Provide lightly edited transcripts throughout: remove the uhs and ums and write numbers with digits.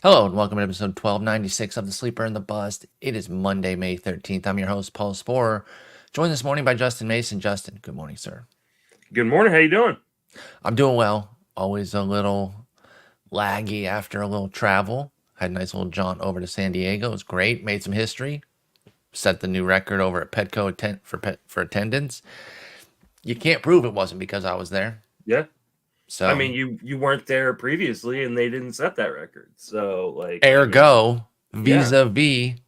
Hello and welcome to episode 1296 of The Sleeper and the Bust. It is Monday, May 13th. I'm your host, Paul Sporer, joined this morning by Justin Mason. Justin, good morning, sir. Good morning. How you doing? I'm doing well. Always a little laggy after a little travel. Had a nice little jaunt over to San Diego. It was great. Made some history. Set the new record over at for attendance. You can't prove it wasn't because I was there. Yeah. I So, mean, you weren't there previously, and they didn't set that record. So, ergo, yeah. vis-a-vis,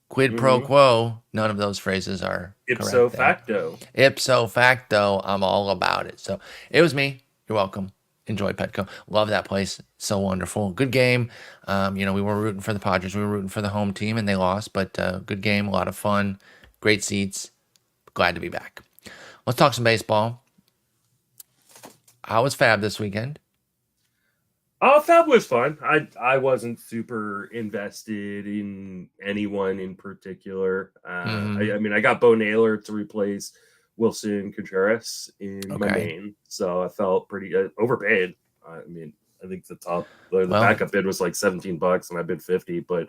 quid pro hmm quo, none of those phrases are Ipso correct there. facto. Ipso facto, I'm all about it. So it was me. You're welcome. Enjoy Petco. Love that place. So wonderful. Good game. We were rooting for the Padres. We were rooting for the home team, and they lost. But good game. A lot of fun. Great seats. Glad to be back. Let's talk some baseball. How was Fab this weekend? Fab was fun. I wasn't super invested in anyone in particular. Mm-hmm. I mean, I got Bo Naylor to replace Wilson Contreras in my Okay. main, so I felt pretty overpaid. I mean, I think the Well, backup bid was like $17, and I bid 50, but um,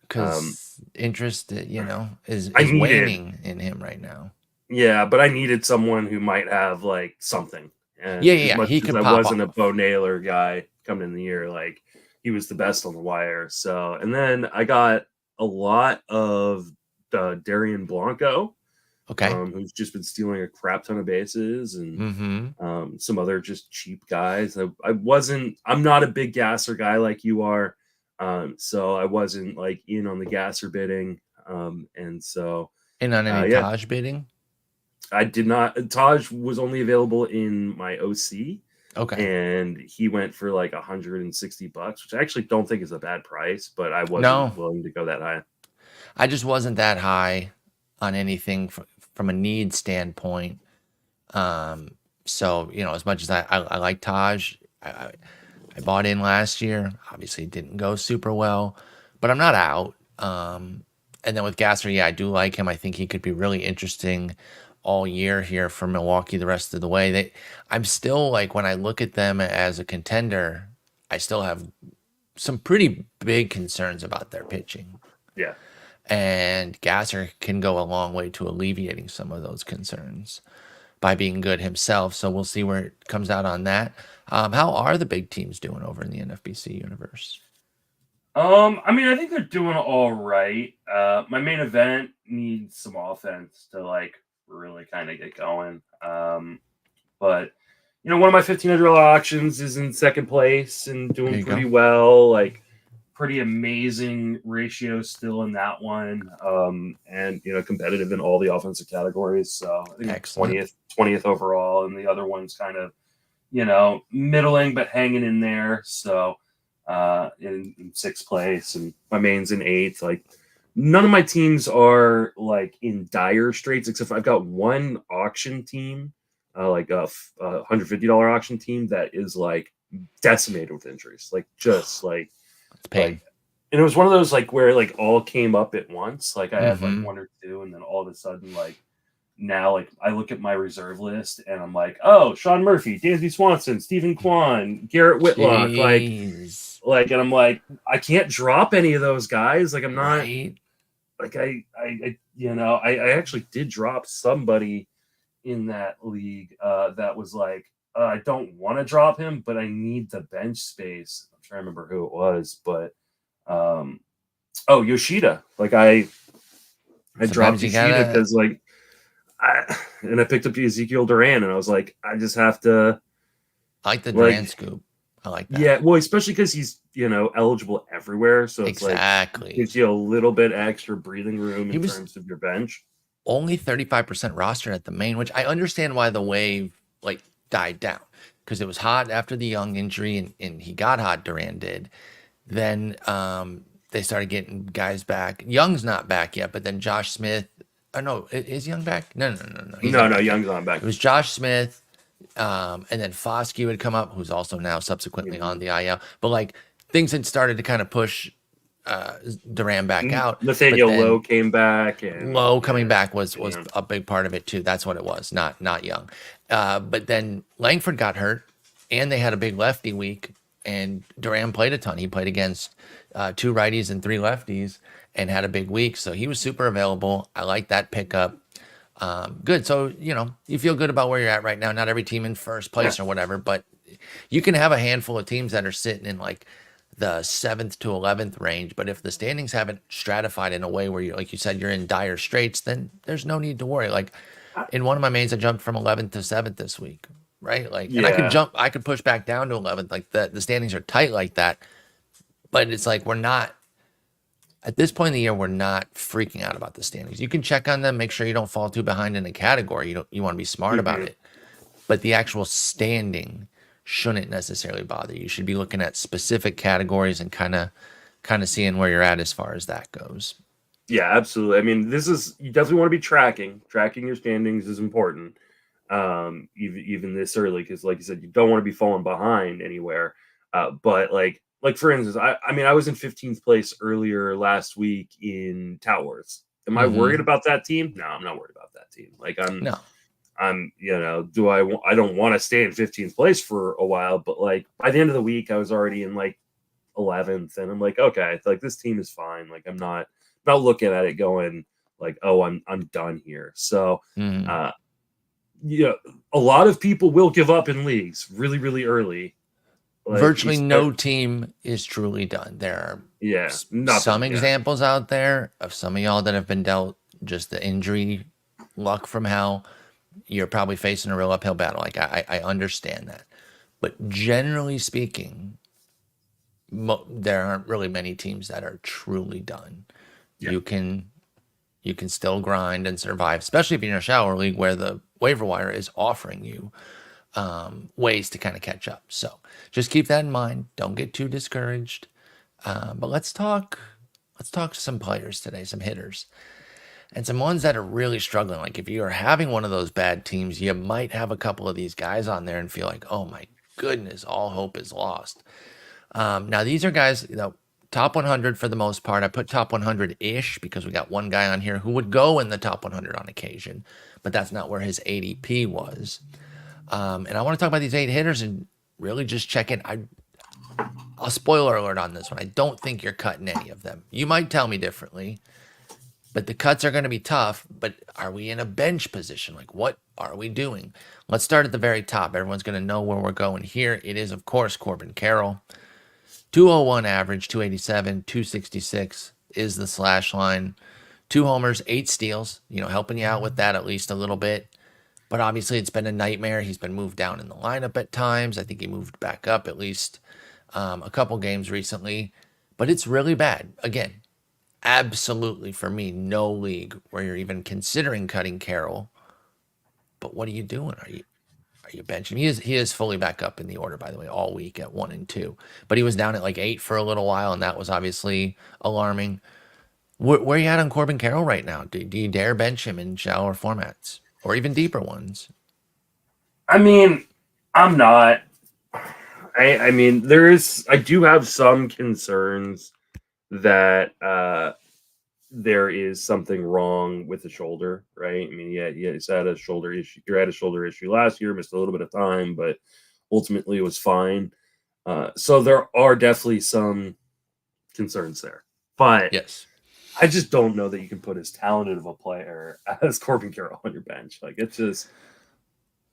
because interest, is I is needed waning in him right now. Yeah, but I needed someone who might have like something. Yeah, And yeah, as yeah. much He as could I pop wasn't a off. Bo Naylor guy coming in the year, like he was the best on the wire. So, and then I got a lot of Darian Blanco, Okay. who's just been stealing a crap ton of bases, and Mm-hmm. some other just cheap guys. I'm not a big gasser guy like you are. So I wasn't like in on the gasser bidding. And so, And on any yeah, Taj bidding? I did not. Taj was only available in my OC, Okay. and he went for like $160, which I actually don't think is a bad price, but I wasn't No, willing to go that high. I just wasn't that high on anything from a need standpoint. Um, so as much as I like Taj, I bought in last year. Obviously, it didn't go super well, but I'm not out. And then with Gasser, yeah, I do like him. I think he could be really interesting all year here for Milwaukee the rest of the way. I'm still like when I look at them as a contender, I still have some pretty big concerns about their pitching. Yeah. And Gasser can go a long way to alleviating some of those concerns by being good himself. So we'll see where it comes out on that. How are the big teams doing over in the NFBC universe? I mean, I think they're doing all right. My main event needs some offense to like really kind of get going. But one of my $1,500 auctions is in second place and There doing you go. pretty well. Like pretty amazing ratio still in that one. And competitive in all the offensive categories. So I think I'm Excellent. 20th overall, and the other one's kind of middling but hanging in there. So in sixth place, and my main's in eighth. Like none of my teams are like in dire straits, except for I've got one auction team, like a $150 auction team that is like decimated with injuries, like just It's like, pain. and it was one of those like where like all came up at once. Like I had like Mm-hmm. one or two, and then all of a sudden like now like I look at my reserve list and I'm like, oh, Sean Murphy, Dansby Swanson, Stephen Kwan, Garrett Whitlock, Jeez. and I'm like, I can't drop any of those guys. Like I'm not Right? like I actually did drop somebody in that league that was like, I don't want to drop him, but I need the bench space. I'm trying to remember who it was, but um Yoshida. Like I dropped Sometimes you Yoshida gotta. because like I picked up Ezekiel Duran, and I was like, I just have to I like the Duran like, scoop. I like that. yeah, well, especially because he's eligible everywhere, so it's like Exactly. gives you a little bit extra breathing room He in was terms of your bench. only 35% rostered at the main, which I understand why the wave like died down because it was hot after the Young injury and he got hot. Duran did. Then they started getting guys back. Young's not back yet, but then Josh Smith. Oh no, is Young back? No, no, no, no. He's No, not no, back yet. Young's on back. It was Josh Smith, and then Foskey would come up, who's also now subsequently on Mhm. the IL. But like things had started to kind of push Duran back out, but Nathaniel Lowe then came back, and Low coming back was yeah. a big part of it too. That's what it was, not Young. But then Langford got hurt, and they had a big lefty week and Duran played a ton. He played against 2 righties and 3 lefties and had a big week. So he was super available. I like that pickup. Good. So, you feel good about where you're at right now. Not every team in first place or whatever, but you can have a handful of teams that are sitting in like the 7th to 11th range. But if the standings haven't stratified in a way where you, like you said, you're in dire straits, then there's no need to worry. Like in one of my mains, I jumped from 11th to 7th this week, right? Like, and I could push back down to 11th. Like the standings are tight like that. But it's like, we're not, at this point in the year, we're not freaking out about the standings. You can check on them, make sure you don't fall too behind in a category. You want to be smart about it. But the actual standing shouldn't necessarily bother you. You should be looking at specific categories and kind of seeing where you're at as far as that goes. Yeah, absolutely. I mean, you definitely want to be tracking your standings is important. Even this early, because like you said, you don't want to be falling behind anywhere. But like for instance, I was in 15th place earlier last week in Tout Wars. Am I worried about that team? No, I'm not worried about that team. Like No. I don't want to stay in 15th place for a while, but like by the end of the week, I was already in like 11th, and I'm like, okay, like this team is fine. Like I'm not looking at it going like, oh, I'm done here. So, a lot of people will give up in leagues really, really early. Like, virtually no team is truly done. There are some examples out there of some of y'all that have been dealt just the injury luck from hell. You're probably facing a real uphill battle. Like I understand that, but generally speaking, there aren't really many teams that are truly done. Yeah. You can still grind and survive, especially if you're in a shower league where the waiver wire is offering you ways to kind of catch up. So just keep that in mind. Don't get too discouraged. But let's talk some players today, some hitters. And some ones that are really struggling. Like if you are having one of those bad teams, you might have a couple of these guys on there and feel like, oh my goodness, all hope is lost. Now these are guys, top 100 for the most part. I put top 100-ish because we got one guy on here who would go in the top 100 on occasion, but that's not where his ADP was. And I want to talk about these 8 hitters and really just check in. I'll spoiler alert on this one. I don't think you're cutting any of them. You might tell me differently. But the cuts are going to be tough. But are we in a bench position? Like, what are we doing? Let's start at the very top. Everyone's going to know where we're going here. It is, of course, Corbin Carroll. 201 average, 287, 266 is the slash line. 2 homers, 8 steals. Helping you out with that at least a little bit. But obviously, it's been a nightmare. He's been moved down in the lineup at times. I think he moved back up at least a couple games recently. But it's really bad. Again, absolutely, for me, no league where you're even considering cutting Carroll. But what are you doing? Are you benching? He is fully back up in the order, by the way, all week at 1 and 2. But he was down at like 8 for a little while, and that was obviously alarming. Where are you at on Corbin Carroll right now? Do you dare bench him in shallower formats or even deeper ones? I mean, I'm not. I mean, I do have some concerns that there is something wrong with the shoulder, right? I mean, he's had a shoulder issue. You had a shoulder issue last year, missed a little bit of time, but ultimately it was fine. So there are definitely some concerns there. But yes, I just don't know that you can put as talented of a player as Corbin Carroll on your bench. Like, it's just,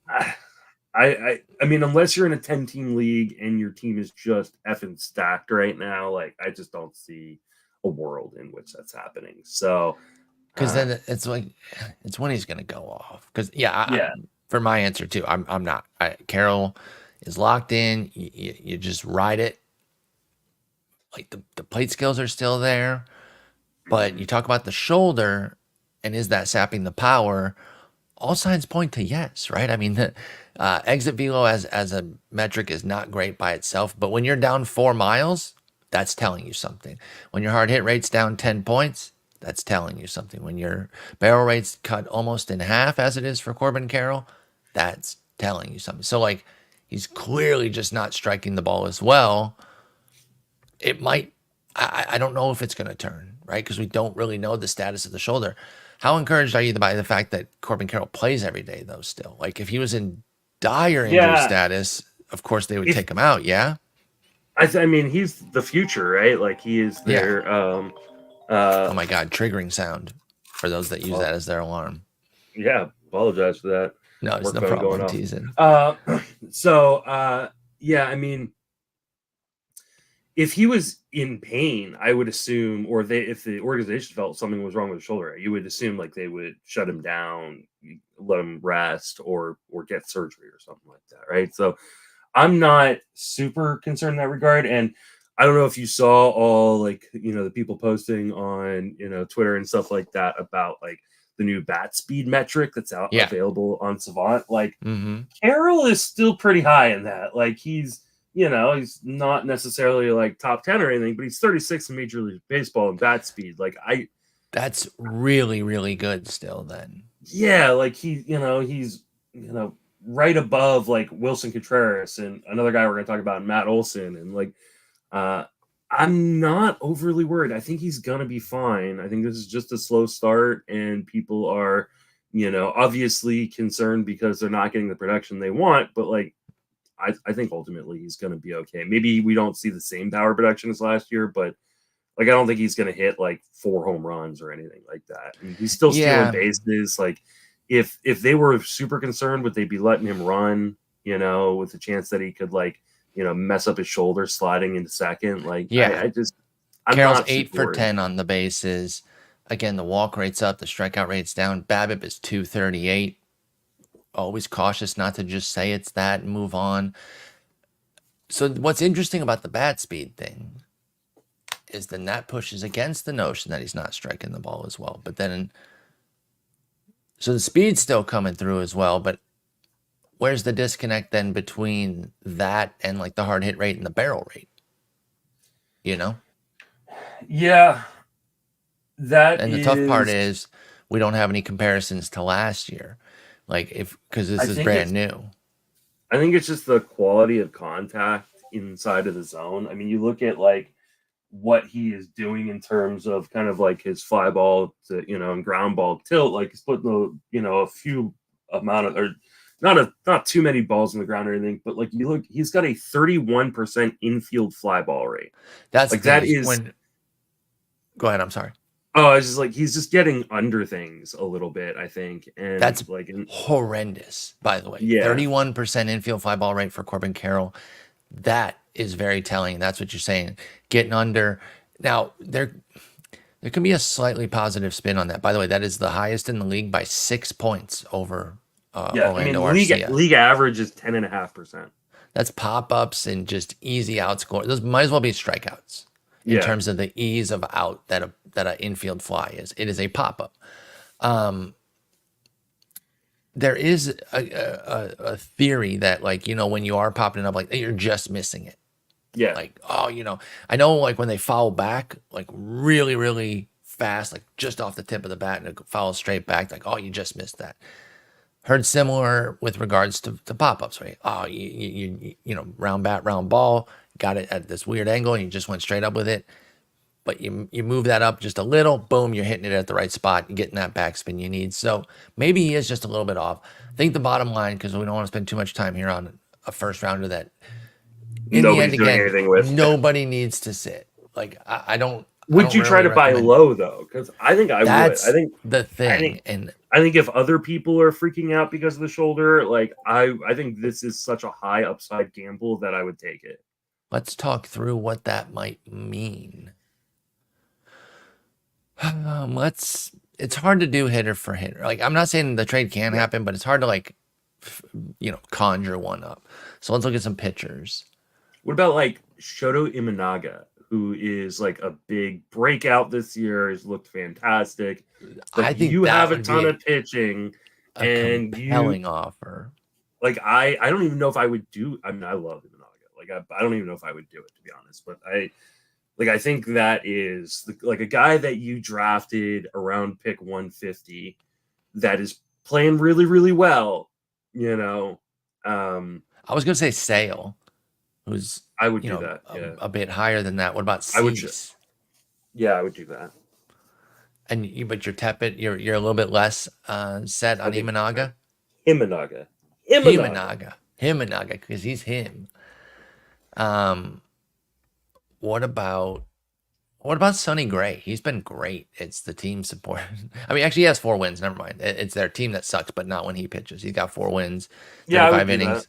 I mean, unless you're in a 10-team league and your team is just effing stacked right now, like, I just don't see a world in which that's happening. So, because then it's like, it's when he's going to go off. Because for my answer too, I'm not. Carroll is locked in. You just ride it. Like the plate skills are still there, but you talk about the shoulder, and is that sapping the power? All signs point to yes, right? I mean, the exit velo as a metric is not great by itself, but when you're down 4 miles, that's telling you something. When your hard hit rate's down 10 points, that's telling you something. When your barrel rate's cut almost in half, as it is for Corbin Carroll, that's telling you something. So, like, he's clearly just not striking the ball as well. It might, I don't know if it's going to turn, right? Because we don't really know the status of the shoulder. How encouraged are you by the fact that Corbin Carroll plays every day, though, still? Like, if he was in dire injury status, of course they would take him out, yeah? I mean, he's the future, right? Like he is their Oh my God, triggering sound for those that use that as their alarm. Yeah, apologize for that. No, it's Work no phone problem. going I'm off. teasing. Yeah, I mean, if he was in pain, I would assume, or if the organization felt something was wrong with his shoulder, you would assume like they would shut him down, let him rest, or get surgery or something like that, right? So I'm not super concerned in that regard. And I don't know if you saw all like, the people posting on, Twitter and stuff like that about like the new bat speed metric that's out available on Savant. Like Carroll is still pretty high in that. Like he's not necessarily like top 10 or anything, but he's 36 in Major League Baseball in bat speed. Like that's really, really good still then. Yeah, like he's right above like Wilson Contreras and another guy we're going to talk about, Matt Olson. And like, I'm not overly worried. I think he's going to be fine. I think this is just a slow start and people are, obviously concerned because they're not getting the production they want. But like, I think ultimately he's going to be okay. Maybe we don't see the same power production as last year, but like, I don't think he's going to hit like 4 home runs or anything like that. I mean, he's still stealing bases. Like, if they were super concerned, would they be letting him run? With the chance that he could like, mess up his shoulder sliding into second. Like, I'm Carroll's 8 for 10 on the bases. Again, the walk rate's up, the strikeout rate's down. BABIP is 238. Always cautious not to just say it's that and move on. So what's interesting about the bat speed thing is then that pushes against the notion that he's not striking the ball as well. But then, so the speed's still coming through as well, but where's the disconnect then between that and like the hard hit rate and the barrel rate? Yeah. And the tough part is we don't have any comparisons to last year. Like because this is brand new. I think it's just the quality of contact inside of the zone. I mean, you look at like what he is doing in terms of kind of like his fly ball to, and ground ball tilt, like he's putting a few amount of, or not too many balls in the ground or anything, but like you look, he's got a 31% infield fly ball rate. That's like that is when. Go ahead. I'm sorry. Oh, it's just like he's just getting under things a little bit, I think. And that's like horrendous, by the way. Yeah. 31% infield fly ball rate for Corbin Carroll. That is very telling. That's what you're saying. Getting under. Now, there can be a slightly positive spin on that. By the way, that is the highest in the league by 6 points over Orlando Arcia. League average is 10.5%. That's pop-ups and just easy outscore. Those might as well be strikeouts in terms of the ease of out that an infield fly is. It is a pop-up. There is a theory that like, when you are popping it up, like you're just missing it. Yeah. Like, I know like when they foul back, like really, really fast, like just off the tip of the bat and it fouls straight back, like, you just missed that. Heard similar with regards to pop-ups, right? You round bat, round ball, got it at this weird angle and you just went straight up with it. But you move that up just a little, boom, you're hitting it at the right spot and getting that backspin you need. So maybe he is just a little bit off. I think the bottom line, because we don't want to spend too much time here on a first rounder that in Nobody's the end, anything with. Nobody needs to sit. Like, I don't. Would you try to buy low though? Because I think I would. I think the thing. I think if other people are freaking out because of the shoulder, like I think this is such a high upside gamble that I would take it. Let's talk through what that might mean. It's hard to do hitter for hitter. Like, I'm not saying the trade can happen, but it's hard to like, conjure one up. So let's look at some pitchers. What about like Shoto Imanaga, who is like a big breakout this year? Has looked fantastic. But I think you have a ton of pitching and compelling offer. Like I don't even know if I would do. I mean, I love Imanaga. Like I don't even know if I would do it, to be honest. But I think that is like a guy that you drafted around pick 150 that is playing really, really well, I was going to say Sale, who's I would do that. A bit higher than that. What about Cease? I would do that. And but you're tepid. You're a little bit less set on Imanaga. Himanaga, because he's him. What about Sonny Gray? He's been great. It's the team support. I mean, actually, he has 4 wins. Never mind. It's their team that sucks, but not when he pitches. He's got 4 wins, Yeah, I would 35 do innings.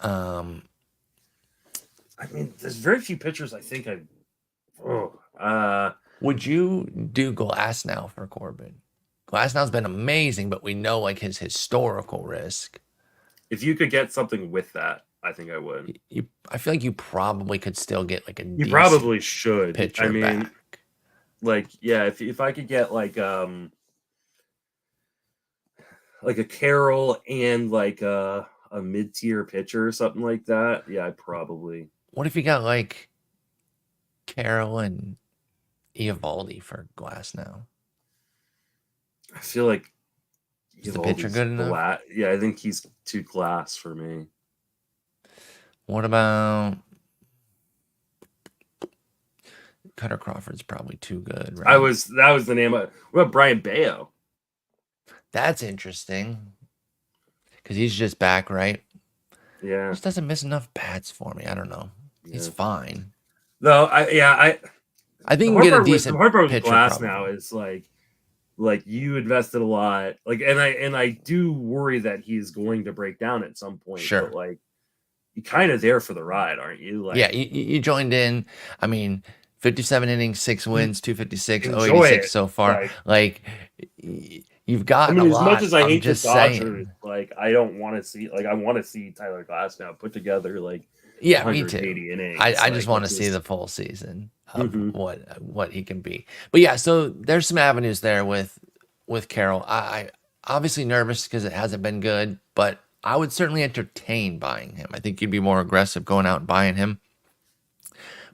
that. I mean, there's very few pitchers I think Would you do Glasnow for Corbin? Glasnow's been amazing, but we know like his historical risk. if you could get something with that, I think I would. I feel like you probably could still get like a You decent probably should. pitcher I mean, back. like, yeah, if I could get like a Carroll and like a mid-tier pitcher or something like that, yeah, I probably. What if you got like Carroll and Eovaldi for Glasnow? I feel like Is the pitcher good enough? Yeah, I think he's too glass for me. What about Cutter Crawford's probably too good, right? That was the name of. What about Brian Bayo? That's interesting. Because he's just back, right? Yeah. He just doesn't miss enough bats for me. I don't know. Yeah. He's fine. Though I think you can get a decent the hard part with pitcher Glass probably. now is like you invested a lot. Like and I do worry that he's going to break down at some point. Sure. But like you're kind of there for the ride, aren't you? Like, yeah, you joined in. I mean, 57 innings, 6 wins, 256, 086 so far. Like you've gotten a lot. As much as I hate the Dodgers, saying. like I don't want to see I want to see Tyler Glasnow put together like me too. Innings. I just want to see the full season of what he can be. But yeah, so there's some avenues there with Carroll. I obviously nervous because it hasn't been good, but I would certainly entertain buying him. I think you'd be more aggressive going out and buying him.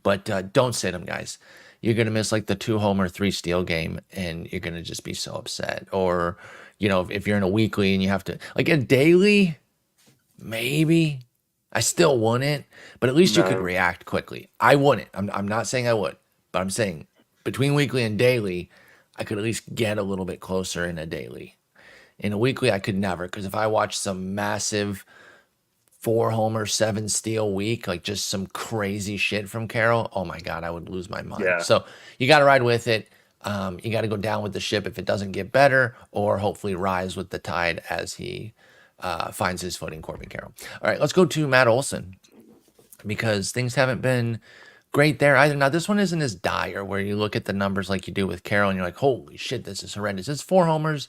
But don't sit him, guys. You're going to miss like the 2-homer, 3-steal game, and you're going to just be so upset. Or, if you're in a weekly and you have to, like a daily, maybe. I still wouldn't, but at least you could react quickly. I wouldn't. I'm not saying I would, but I'm saying between weekly and daily, I could at least get a little bit closer in a daily. In a weekly, I could never, because if I watch some massive 4-homer, 7-steal week, like just some crazy shit from Carroll, oh my God, I would lose my mind. Yeah. So you got to ride with it. You got to go down with the ship if it doesn't get better, or hopefully rise with the tide as he finds his footing, Corbin Carroll. All right, let's go to Matt Olson, because things haven't been great there either. Now, this one isn't as dire where you look at the numbers like you do with Carroll and you're like, holy shit, this is horrendous. It's 4 homers,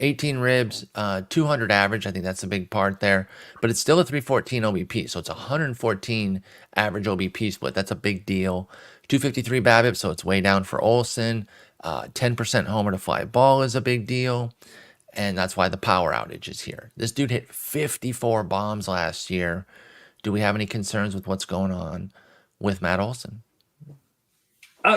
18 ribs, 200 average. I think that's a big part there. But it's still a 314 OBP, so it's 114 average OBP split. That's a big deal. 253 BABIP, so it's way down for Olson. 10% homer to fly ball is a big deal. And that's why the power outage is here. This dude hit 54 bombs last year. Do we have any concerns with what's going on with Matt Olson?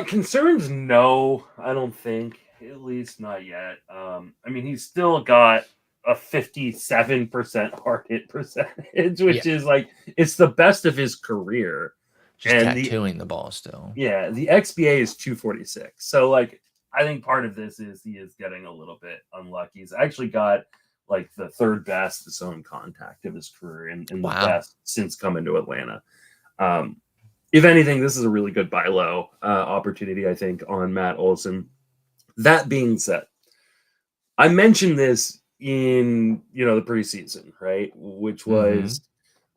Concerns? No, I don't think. At least not yet. I mean, he's still got a 57% hard hit percentage, which is like, it's the best of his career. Just tattooing the ball still. Yeah, the XBA is 246. So, like, I think part of this is he is getting a little bit unlucky. He's actually got like the 3rd best zone contact of his career and the best since coming to Atlanta. If anything, this is a really good buy low opportunity, I think, on Matt Olson. That being said, I mentioned this in the preseason, right? Which was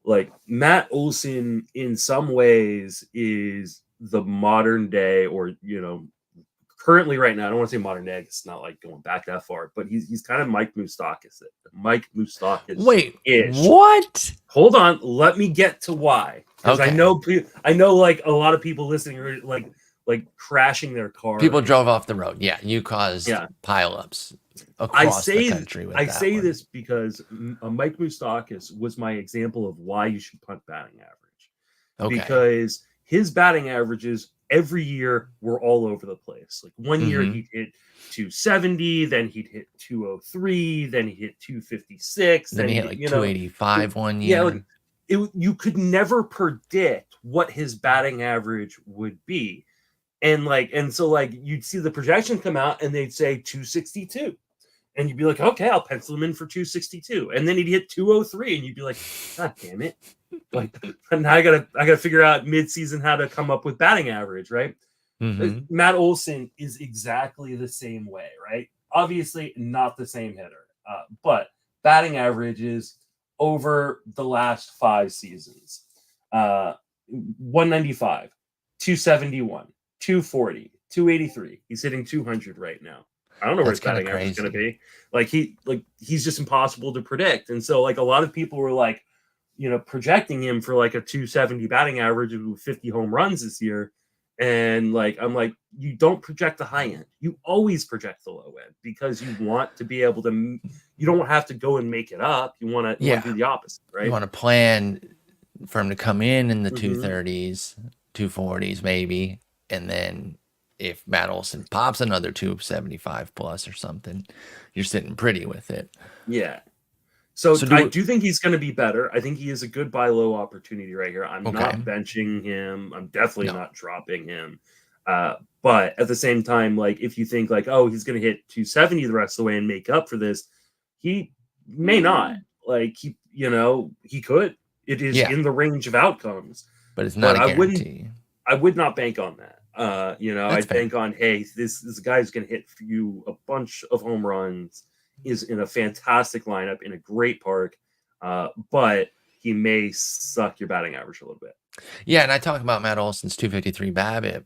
like Matt Olson in some ways is the modern day, or currently right now, I don't want to say modern day, it's not like going back that far, but he's kind of Mike Moustakas. Wait, what? Hold on, let me get to why. Because I know like a lot of people listening are like crashing their car. People drove off the road. Yeah, you caused pileups across the country. I say this because Mike Moustakas was my example of why you should punt batting average. Okay. Because his batting averages every year were all over the place. Like one year he'd hit 270, then he'd hit 203, then he hit 256, then he hit like 285 one year. Yeah, like you could never predict what his batting average would be. And so you'd see the projection come out and they'd say 262. And you'd be like, okay, I'll pencil him in for 262. And then he'd hit 203 and you'd be like, God damn it. Like, now I gotta figure out mid-season how to come up with batting average, right? Matt Olson is exactly the same way, right? Obviously, not the same hitter, but batting averages over the last 5 seasons: 195, 271, 240, 283. He's hitting 200 right now. I don't know where That's his kind of batting average is going to crazy. be. He's just impossible to predict, and so like a lot of people were like, projecting him for like a 270 batting average with 50 home runs this year. And like, I'm like, you don't project the high end. You always project the low end because you want to be able to, you don't have to go and make it up. You want to Yeah. do the opposite, You right? want to plan for him to come in the Mhm. 230s, 240s maybe, and then if Matt Olson pops another 275 plus or something, you're sitting pretty with it. Yeah. So So I do do think he's going to be better. I think he is a good buy low opportunity right here. I'm okay. not benching him. I'm definitely No. not dropping him. But at the same time, like if you think like, oh, he's going to hit 270 the rest of the way and make up for this, he may not. Like he could. It is Yeah, in the range of outcomes, but it's not but a guarantee. I would not bank on that. That's I'd fair. bank on, hey, this guy's going to hit for you a bunch of home runs, is in a fantastic lineup in a great park, but he may suck your batting average a little bit. Yeah, and I talk about Matt Olson's 253 BABIP.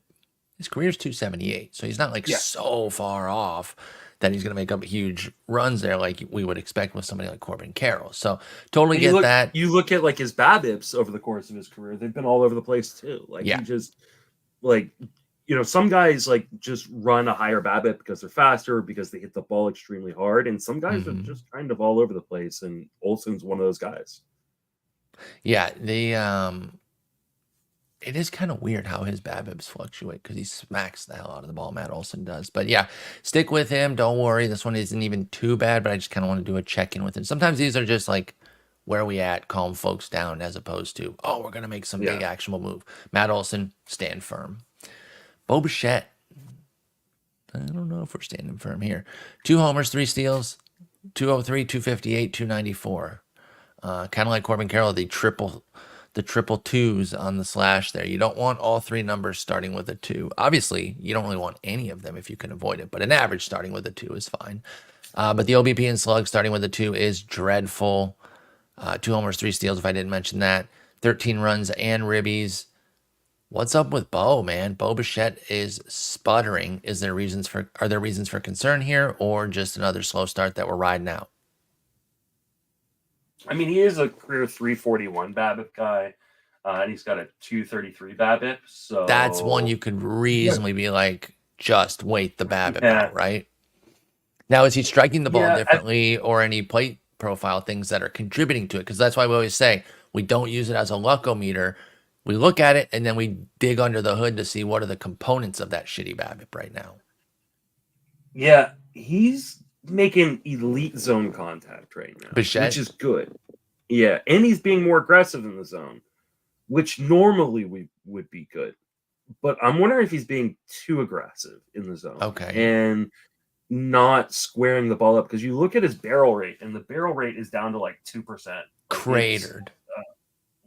His career's 278, so he's not like Yeah. so far off that he's going to make up huge runs there like we would expect with somebody like Corbin Carroll. So totally And you get that. look at like his BABIPs over the course of his career; they've been all over the place too. Like Yeah. he just like some guys like just run a higher BABIP because they're faster, because they hit the ball extremely hard, and some guys are just kind of all over the place. And Olson's one of those guys. Yeah, it is kind of weird how his BABIPs fluctuate because he smacks the hell out of the ball. Matt Olson does, but yeah, stick with him. Don't worry, this one isn't even too bad. But I just kind of want to do a check in with him. Sometimes these are just like where we at, calm folks down, as opposed to we're gonna make some big actionable move. Matt Olson, stand firm. Bichette, I don't know if we're standing firm here. 2 homers, 3 steals, 203, 258, 294. Kind of like Corbin Carroll, the triple twos on the slash there. You don't want all 3 numbers starting with a 2. Obviously, you don't really want any of them if you can avoid it, but an average starting with a 2 is fine. But the OBP and slug starting with a 2 is dreadful. 2 homers, 3 steals, if I didn't mention that. 13 runs and ribbies. What's up with Bo, man? Bichette is sputtering. Are there reasons for concern here, or just another slow start that we're riding out? I mean, he is a career 341 BABIP guy, and he's got a 233 BABIP. So That's one you could reasonably be like, just wait the BABIP out, right? Now, is he striking the ball differently or any plate profile things that are contributing to it? Because that's why we always say we don't use it as a luckometer. We look at it and then we dig under the hood to see what are the components of that shitty BABIP right now. Yeah, he's making elite zone contact right now, Bichette? which is good. Yeah, and he's being more aggressive in the zone, which normally would be good. But I'm wondering if he's being too aggressive in the zone. Okay. And not squaring the ball up, because you look at his barrel rate, and the barrel rate is down to like 2%. Cratered.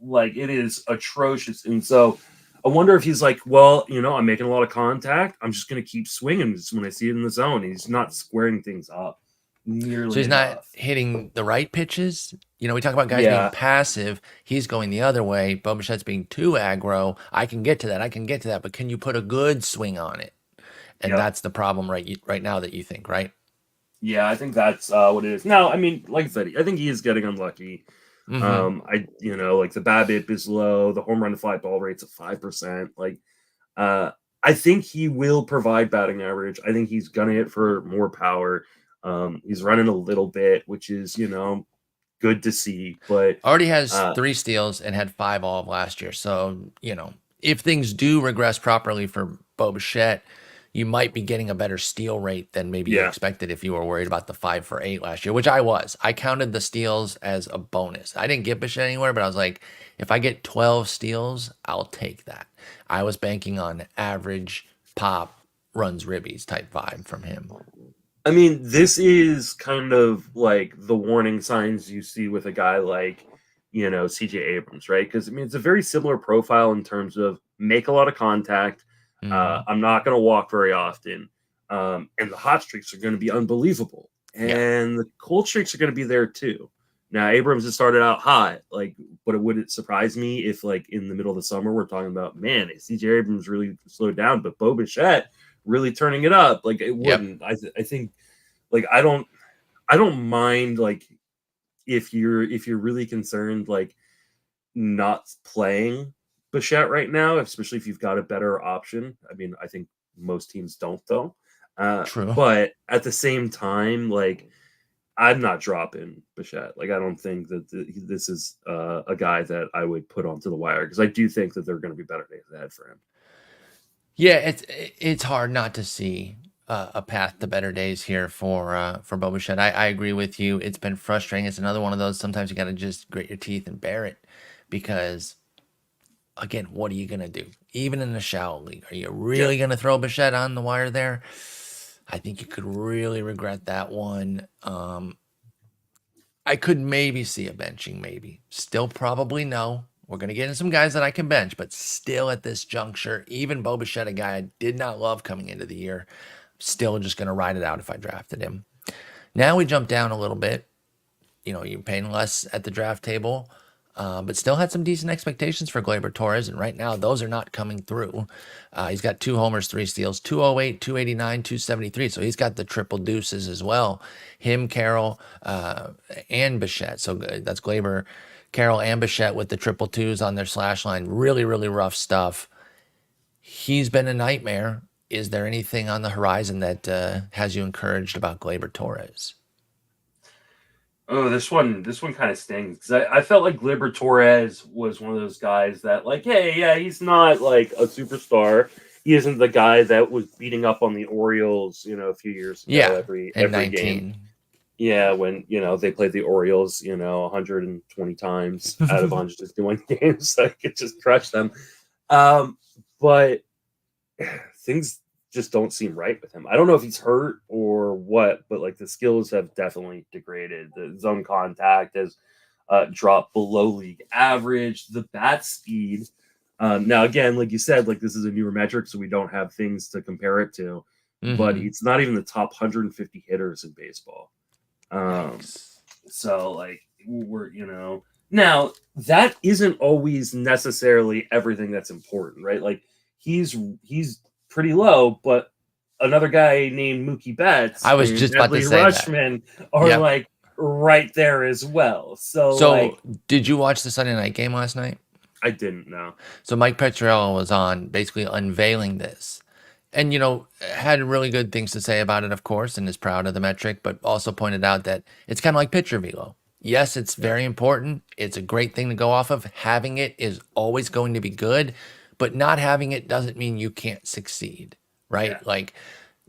Like it is atrocious. And so I wonder if he's like, well, I'm making a lot of contact. I'm just going to keep swinging when I see it in the zone. He's not squaring things up nearly So he's enough. not hitting the right pitches. We talk about guys being passive. He's going the other way. Bichette's being too aggro. I can get to that. But can you put a good swing on it? And that's the problem right now that you think, right? Yeah, I think that's what it is. Now, I mean, like I said, I think he is getting unlucky. Like the BABIP is low. The home run to fly ball rate's at 5%. Like, I think he will provide batting average. I think he's gonna hit for more power. He's running a little bit, which is good to see. But already has 3 steals and had 5 all of last year. So if things do regress properly for Bichette, you might be getting a better steal rate than maybe you expected if you were worried about the 5 for 8 last year, which I was. I counted the steals as a bonus. I didn't get Bichette anywhere, but I was like, if I get 12 steals, I'll take that. I was banking on average pop runs ribbies type vibe from him. I mean, this is kind of like the warning signs you see with a guy like, CJ Abrams, right? Because I mean, it's a very similar profile in terms of make a lot of contact. I'm not going to walk very often, and the hot streaks are going to be unbelievable, and the cold streaks are going to be there too. Now, Abrams has started out hot, but it wouldn't surprise me if, in the middle of the summer, we're talking about, man, CJ Abrams really slowed down, but Bichette really turning it up. It wouldn't. I think, I don't mind, if you're really concerned, not playing Bichette right now, especially if you've got a better option. I mean, I think most teams don't, though. True. But at the same time, I'm not dropping Bichette. I don't think that this is a guy that I would put onto the wire, because I do think that there are going to be better days ahead for him. Yeah, it's hard not to see a path to better days here for Bichette. I agree with you. It's been frustrating. It's another one of those. Sometimes you got to just grit your teeth and bear it, because again, what are you gonna do? Even in the shallow league, are you really gonna throw Bichette on the wire there? I think you could really regret that one. I could maybe see a benching, maybe. Still probably no. We're going to get in some guys that I can bench, but still at this juncture, even Bichette, a guy I did not love coming into the year, still just going to ride it out if I drafted him. Now we jump down a little bit. You're paying less at the draft table, but still had some decent expectations for Gleyber Torres, and right now those are not coming through. He's got 2 homers, 3 steals, 208, 289, 273, so he's got the triple deuces as well. Him, Carroll, and Bichette. So that's Gleyber, Carroll, and Bichette with the triple twos on their slash line. Really, really rough stuff. He's been a nightmare. Is there anything on the horizon that has you encouraged about Gleyber Torres? Oh, this one kind of stings, because I felt like Gleyber Torres was one of those guys that, hey, yeah, he's not a superstar. He isn't the guy that was beating up on the Orioles, a few years ago. Every 19. game. Yeah, when they played the Orioles, 120 times out of 161 games, so I could just crush them. But things just don't seem right with him. I don't know if he's hurt or what, but the skills have definitely degraded. The zone contact has dropped below league average. The bat speed. Now, again, like you said, this is a newer metric, so we don't have things to compare it to. Mm-hmm. But it's not even the top 150 hitters in baseball. So we're now that isn't always necessarily everything that's important, right? He's pretty low, but another guy named Mookie Betts, I was just about to say Rushman that. Are right there as well. So did you watch the Sunday night game last night? I didn't know. So Mike Petriello was on basically unveiling this, and had really good things to say about it, of course, and is proud of the metric, but also pointed out that it's kind of like pitcher velo. Yes, it's very important. It's a great thing to go off of. Having it is always going to be good, but not having it doesn't mean you can't succeed, right? Yeah.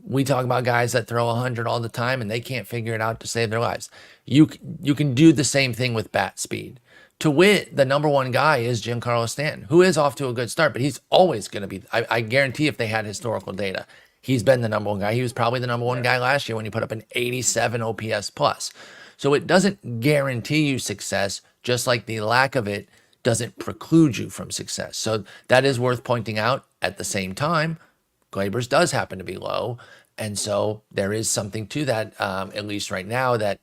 We talk about guys that throw 100 all the time and they can't figure it out to save their lives. You can do the same thing with bat speed. To wit, the number one guy is Giancarlo Stanton, who is off to a good start, but he's always going to be, I guarantee if they had historical data, he's been the number one guy. He was probably the number one guy last year when he put up an 87 OPS plus. So it doesn't guarantee you success, just like the lack of it doesn't preclude you from success. So that is worth pointing out. At the same time, Gleyber's does happen to be low. And so there is something to that, at least right now, that,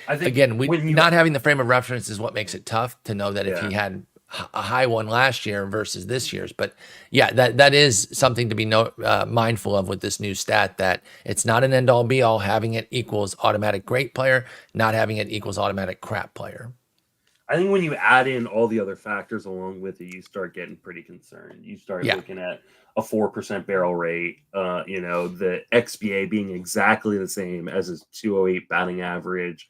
I think, again, not having the frame of reference is what makes it tough to know that if he had a high one last year versus this year's. But yeah, that is something to be mindful of with this new stat, that it's not an end-all be-all. Having it equals automatic great player. Not having it equals automatic crap player. I think when you add in all the other factors along with it, you start getting pretty concerned. You start looking at a 4% barrel rate, the XBA being exactly the same as his 208 batting average.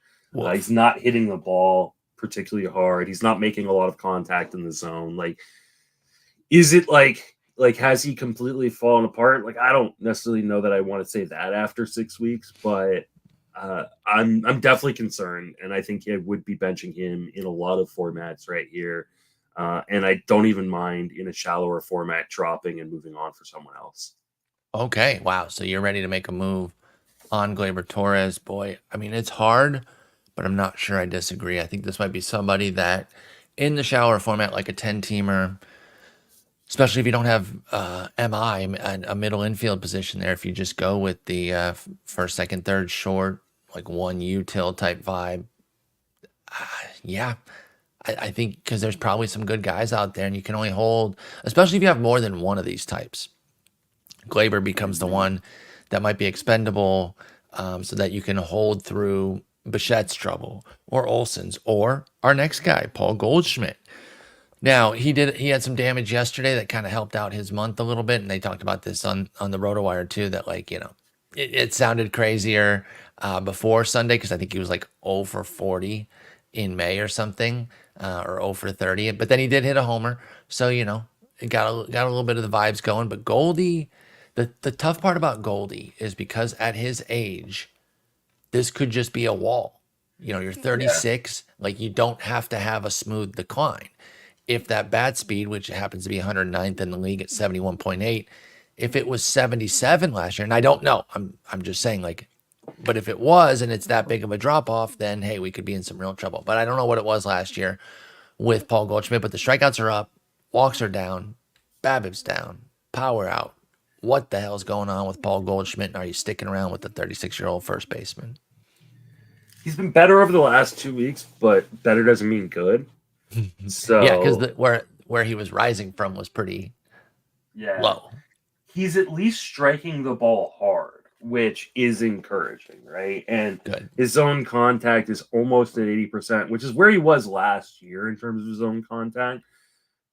He's not hitting the ball particularly hard. He's not making a lot of contact in the zone. Is it has he completely fallen apart? I don't necessarily know that I want to say that after 6 weeks, but I'm definitely concerned, and I think I would be benching him in a lot of formats right here. And I don't even mind in a shallower format dropping and moving on for someone else. Okay, wow. So you're ready to make a move on Gleyber Torres. Boy, I mean, it's hard but I'm not sure I disagree. I think this might be somebody that in the shallower format, like a 10-teamer, especially if you don't have MI, a middle infield position there, if you just go with the first, second, third short, like one util type vibe. Yeah, I think because there's probably some good guys out there and you can only hold, especially if you have more than one of these types. Gleyber becomes the one that might be expendable so that you can hold through Bichette's trouble or Olson's or our next guy, Paul Goldschmidt. Now he had some damage yesterday that kind of helped out his month a little bit, and they talked about this on the RotoWire too. That it sounded crazier before Sunday because I think he was like 0 for 40 in May or something, or 0 for 30. But then he did hit a homer, so it got a little bit of the vibes going. But Goldie, the tough part about Goldie is because at his age, this could just be a wall. You're 36, like you don't have to have a smooth decline. If that bat speed, which happens to be 109th in the league at 71.8, if it was 77 last year, and I don't know, I'm just saying, like, but if it was and it's that big of a drop off, then hey, we could be in some real trouble. But I don't know what it was last year with Paul Goldschmidt, but the strikeouts are up, walks are down, BABIP's down, power out. What the hell's going on with Paul Goldschmidt? And are you sticking around with the 36-year-old first baseman? He's been better over the last 2 weeks, but better doesn't mean good. So yeah, because where he was rising from was pretty low. He's at least striking the ball hard, which is encouraging, right? And his zone contact is almost at 80%, which is where he was last year in terms of his zone contact.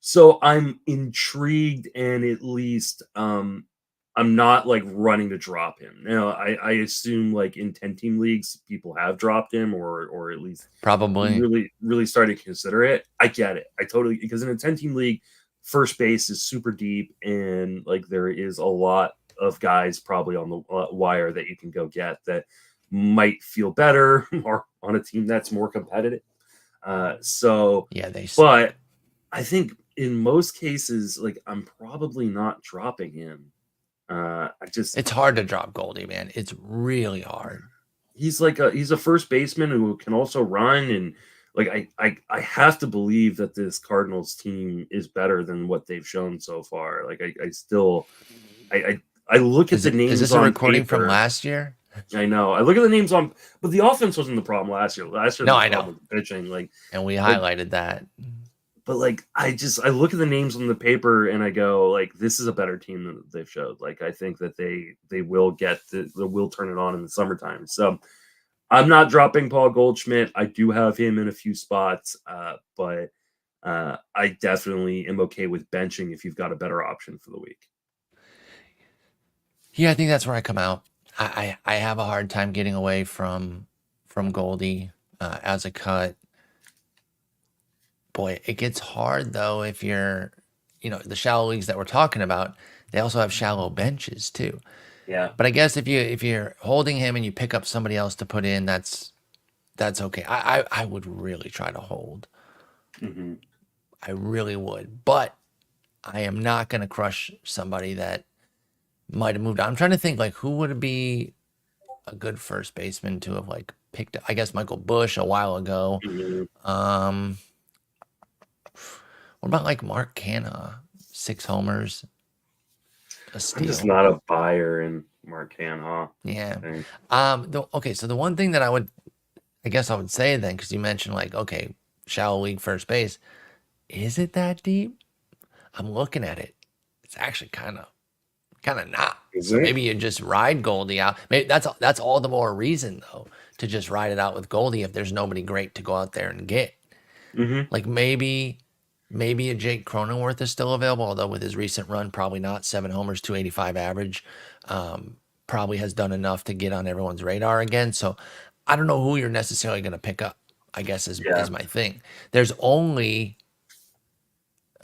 So I'm intrigued, and at least I'm not like running to drop him. Now, I assume like in 10-team leagues, people have dropped him or at least probably really started to consider it. I get it. I totally, because in a 10-team league, first base is super deep and like there is a lot of guys probably on the wire that you can go get that might feel better or on a team that's more competitive. But I think in most cases, like I'm probably not dropping him. It's hard to drop Goldie, man. It's really hard. He's a first baseman who can also run, and like I have to believe that this Cardinals team is better than what they've shown so far. Like I still look at the names. Is this a recording from last year? I know. I look at the names on, but the offense wasn't the problem last year. No, I know. The pitching, and we highlighted that. But like I look at the names on the paper and I go like, this is a better team than they've showed. Like I think that they will will turn it on in the summertime. So I'm not dropping Paul Goldschmidt. I do have him in a few spots, but I definitely am okay with benching if you've got a better option for the week. Yeah, I think that's where I come out. I have a hard time getting away from Goldie as a cut. Boy, it gets hard though if you're, the shallow leagues that we're talking about, they also have shallow benches too. Yeah. But I guess if you're holding him and you pick up somebody else to put in, that's okay. I would really try to hold. Mm-hmm. I really would, but I am not going to crush somebody that might have moved on. I'm trying to think like who would be a good first baseman to have like picked up. I guess Michael Busch a while ago. Mm-hmm. What about like Mark Canha? 6 homers. A steal. I'm just not a buyer in Mark Canha. Yeah. Okay, so the one thing that I would say then, because you mentioned like, okay, shallow league first base, is it that deep? I'm looking at it. It's actually kind of not. So maybe you just ride Goldie out. Maybe that's all the more reason though to just ride it out with Goldie if there's nobody great to go out there and get. Mm-hmm. Like maybe a Jake Cronenworth is still available, although with his recent run, probably not. 7 homers, 285 average. Probably has done enough to get on everyone's radar again. So I don't know who you're necessarily going to pick up, I guess is my thing. There's only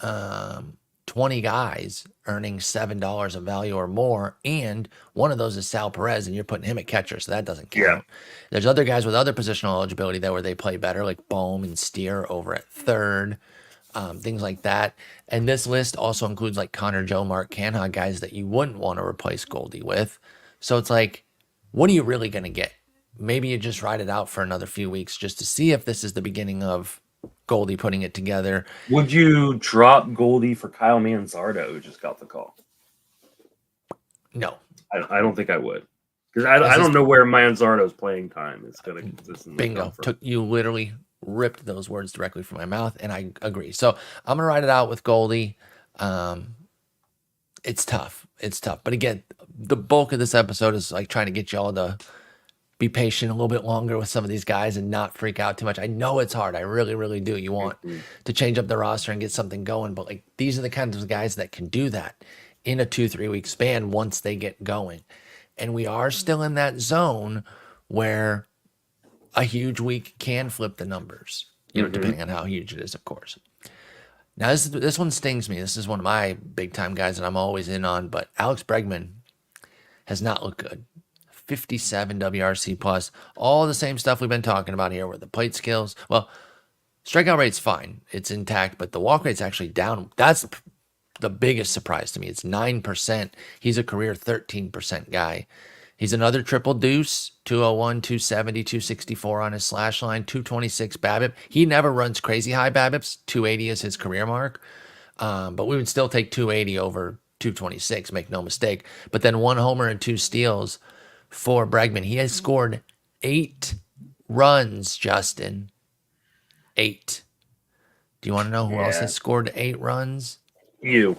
20 guys earning $7 of value or more, and one of those is Sal Perez, and you're putting him at catcher, so that doesn't count. Yeah. There's other guys with other positional eligibility there where they play better, like Bohm and Steer over at third. Things like that. And this list also includes like Connor Joe, Mark Canha, guys that you wouldn't want to replace Goldie with. So it's like, what are you really going to get? maybe you just ride it out for another few weeks just to see if this is the beginning of Goldie putting it together. Would you drop Goldie for Kyle Manzardo, who just got the call? No. I don't think I would. Because I don't know where Manzardo's playing time is going to consistently come from. You literally ripped those words directly from my mouth, and I agree. So I'm going to ride it out with Goldie. It's tough. But again, the bulk of this episode is like trying to get y'all to be patient a little bit longer with some of these guys and not freak out too much. I know it's hard. I really, really do. You want to change up the roster and get something going, but like these are the kinds of guys that can do that in a 2-3 week span once they get going. And we are still in that zone where a huge week can flip the numbers, depending on how huge it is, of course. Now, this one stings me. This is one of my big-time guys that I'm always in on, but Alex Bregman has not looked good. 57 WRC plus, all the same stuff we've been talking about here with the plate skills. Well, strikeout rate's fine. It's intact, but the walk rate's actually down. That's the biggest surprise to me. It's 9%. He's a career 13% guy. He's another triple deuce, 201, 270, 264 on his slash line, 226 BABIP. He never runs crazy high BABIPs. 280 is his career mark. But we would still take 280 over 226, make no mistake. But then 1 homer and 2 steals for Bregman. He has scored 8 runs, Justin. 8. Do you want to know who else has scored 8 runs? You.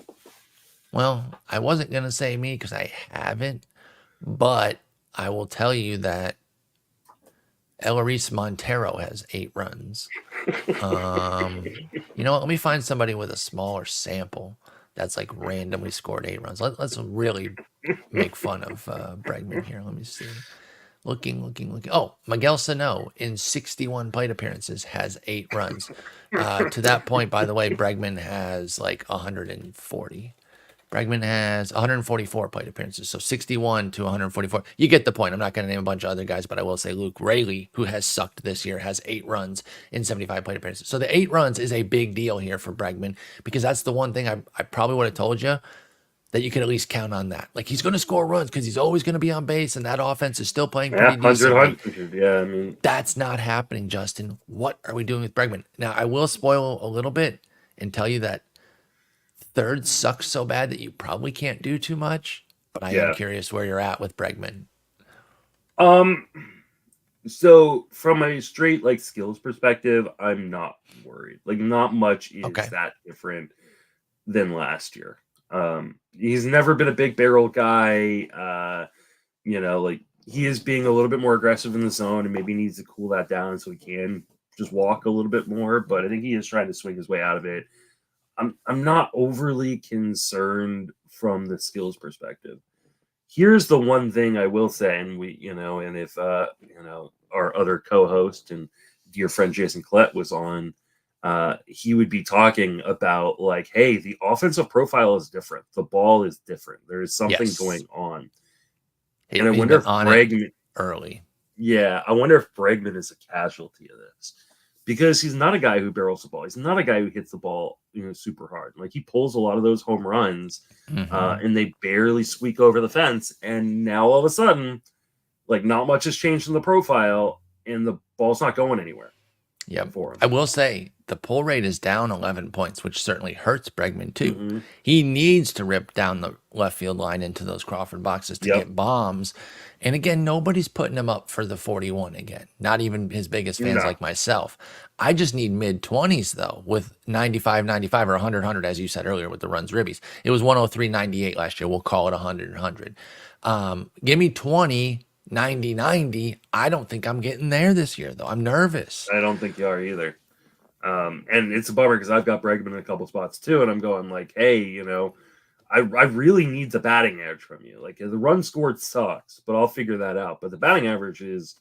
Well, I wasn't going to say me because I haven't, but I will tell you that Eleris Montero has 8 runs. You know what? Let me find somebody with a smaller sample that's like randomly scored 8 runs. Let's really make fun of Bregman here. Let me see. Looking. Oh, Miguel Sano in 61 plate appearances has 8 runs. To that point, by the way, Bregman has like 140. Bregman has 144 plate appearances, so 61 to 144. You get the point. I'm not going to name a bunch of other guys, but I will say Luke Raley, who has sucked this year, has 8 runs in 75 plate appearances. So the 8 runs is a big deal here for Bregman because that's the one thing I probably would have told you that you can at least count on that. Like he's going to score runs because he's always going to be on base, and that offense is still playing pretty decent. 100. Yeah, I mean that's not happening, Justin. What are we doing with Bregman? Now I will spoil a little bit and tell you that third sucks so bad that you probably can't do too much. But I am curious where you're at with Bregman. So from a straight like skills perspective, I'm not worried. Like not much is that different than last year. He's never been a big barrel guy. Like he is being a little bit more aggressive in the zone and maybe needs to cool that down so he can just walk a little bit more. But I think he is trying to swing his way out of it. I'm not overly concerned from the skills perspective. Here's the one thing I will say, and and if our other co-host and dear friend Jason Collette was on, he would be talking about like, hey, the offensive profile is different. The ball is different. There is something going on. And I wonder if Bregman early. Yeah, I wonder if Bregman is a casualty of this. Because he's not a guy who barrels the ball. He's not a guy who hits the ball, super hard. Like he pulls a lot of those home runs, and they barely squeak over the fence. And now all of a sudden, like not much has changed in the profile, and the ball's not going anywhere. Yeah, for him. I will say the pull rate is down 11 points, which certainly hurts Bregman too. He needs to rip down the left field line into those Crawford boxes to get bombs. And again, nobody's putting him up for the 41 again. Not even his biggest fans like myself. I just need mid-20s, though, with 95, 95, or 100, 100, as you said earlier, with the runs ribbies. It was 103, 98 last year. We'll call it 100, 100. Give me 20, 90, 90. I don't think I'm getting there this year, though. I'm nervous. I don't think you are either. And it's a bummer because I've got Bregman in a couple spots, too, and I'm going like, hey, I really need the batting average from you. Like the run scored sucks, but I'll figure that out. But the batting average is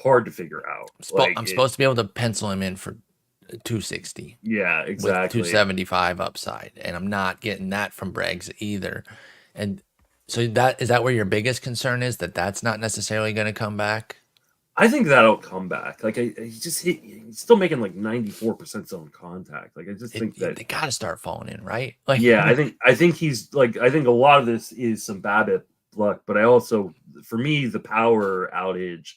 hard to figure out. I'm supposed to be able to pencil him in for 260. Yeah, exactly. With 275 upside, and I'm not getting that from Breggs either. And so is that where your biggest concern is, that that's not necessarily going to come back? I think that'll come back. Like he's still making like 94% zone contact. Like I just think that they got to start falling in, right? Like I think he's like I think a lot of this is some BABIP luck, but I also, for me, the power outage,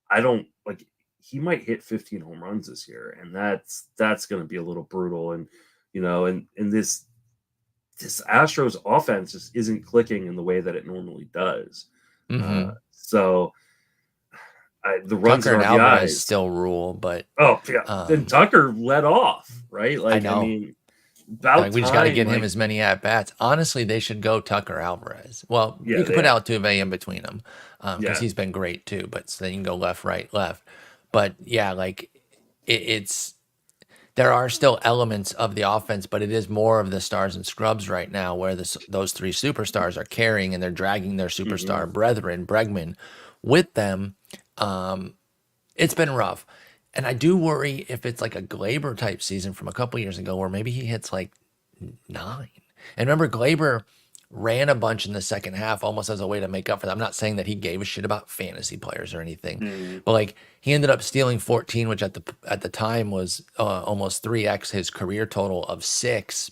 I don't like. He might hit 15 home runs this year, and that's going to be a little brutal. And and this Astros offense just isn't clicking in the way that it normally does. Mm-hmm. So the runs Tucker and and Alvarez RBIs still rule, but then Tucker let off, right? I know. About we just got to time, get him as many at bats. Honestly, they should go Tucker Alvarez. Well, you could put Altuve in between them because he's been great too. But so then you can go left, right, left. But yeah, like it's there are still elements of the offense, but it is more of the stars and scrubs right now, where those three superstars are carrying and they're dragging their superstar brethren, Bregman, with them. It's been rough. And I do worry if it's like a Gleyber type season from a couple years ago where maybe he hits like 9. And remember, Gleyber ran a bunch in the second half almost as a way to make up for that. I'm not saying that he gave a shit about fantasy players or anything, but like he ended up stealing 14, which at the time was almost 3x his career total of 6.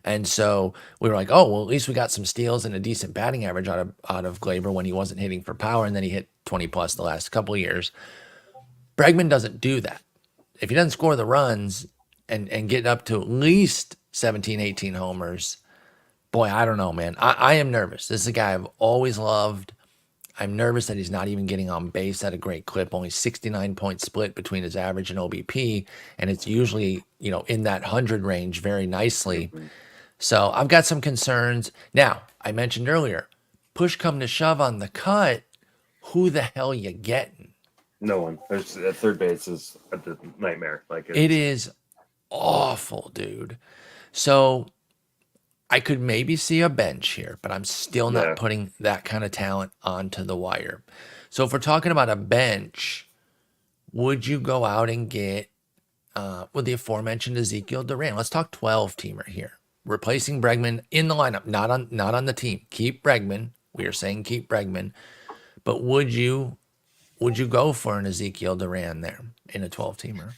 And so we were like, oh, well, at least we got some steals and a decent batting average out of Gleyber when he wasn't hitting for power. And then he hit 20 plus the last couple of years. Bregman doesn't do that. If he doesn't score the runs and get up to at least 17, 18 homers, boy, I don't know, man. I am nervous. This is a guy I've always loved. I'm nervous that he's not even getting on base at a great clip. Only 69-point split between his average and OBP, and it's usually, in that 100 range very nicely. So I've got some concerns. Now, I mentioned earlier, push come to shove on the cut, who the hell you getting? No one. Third base is a nightmare. It is awful, dude. So I could maybe see a bench here, but I'm still not putting that kind of talent onto the wire. So if we're talking about a bench, would you go out and get with the aforementioned Ezekiel Duran? Let's talk 12-teamer here. Replacing Bregman in the lineup, not on the team. Keep Bregman. We are saying keep Bregman. But would you go for an Ezekiel Duran there in a 12-teamer?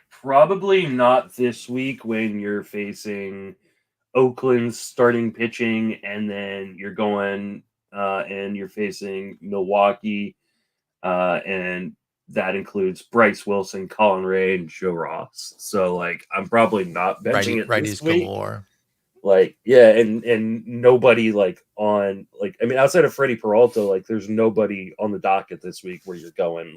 Probably not this week when you're facing Oakland's starting pitching, and then you're going and you're facing Milwaukee, and that includes Bryce Wilson, Colin Ray, and Joe Ross. So, I'm probably not benching it this week. Galore. And nobody outside of Freddie Peralta, there's nobody on the docket this week where you're going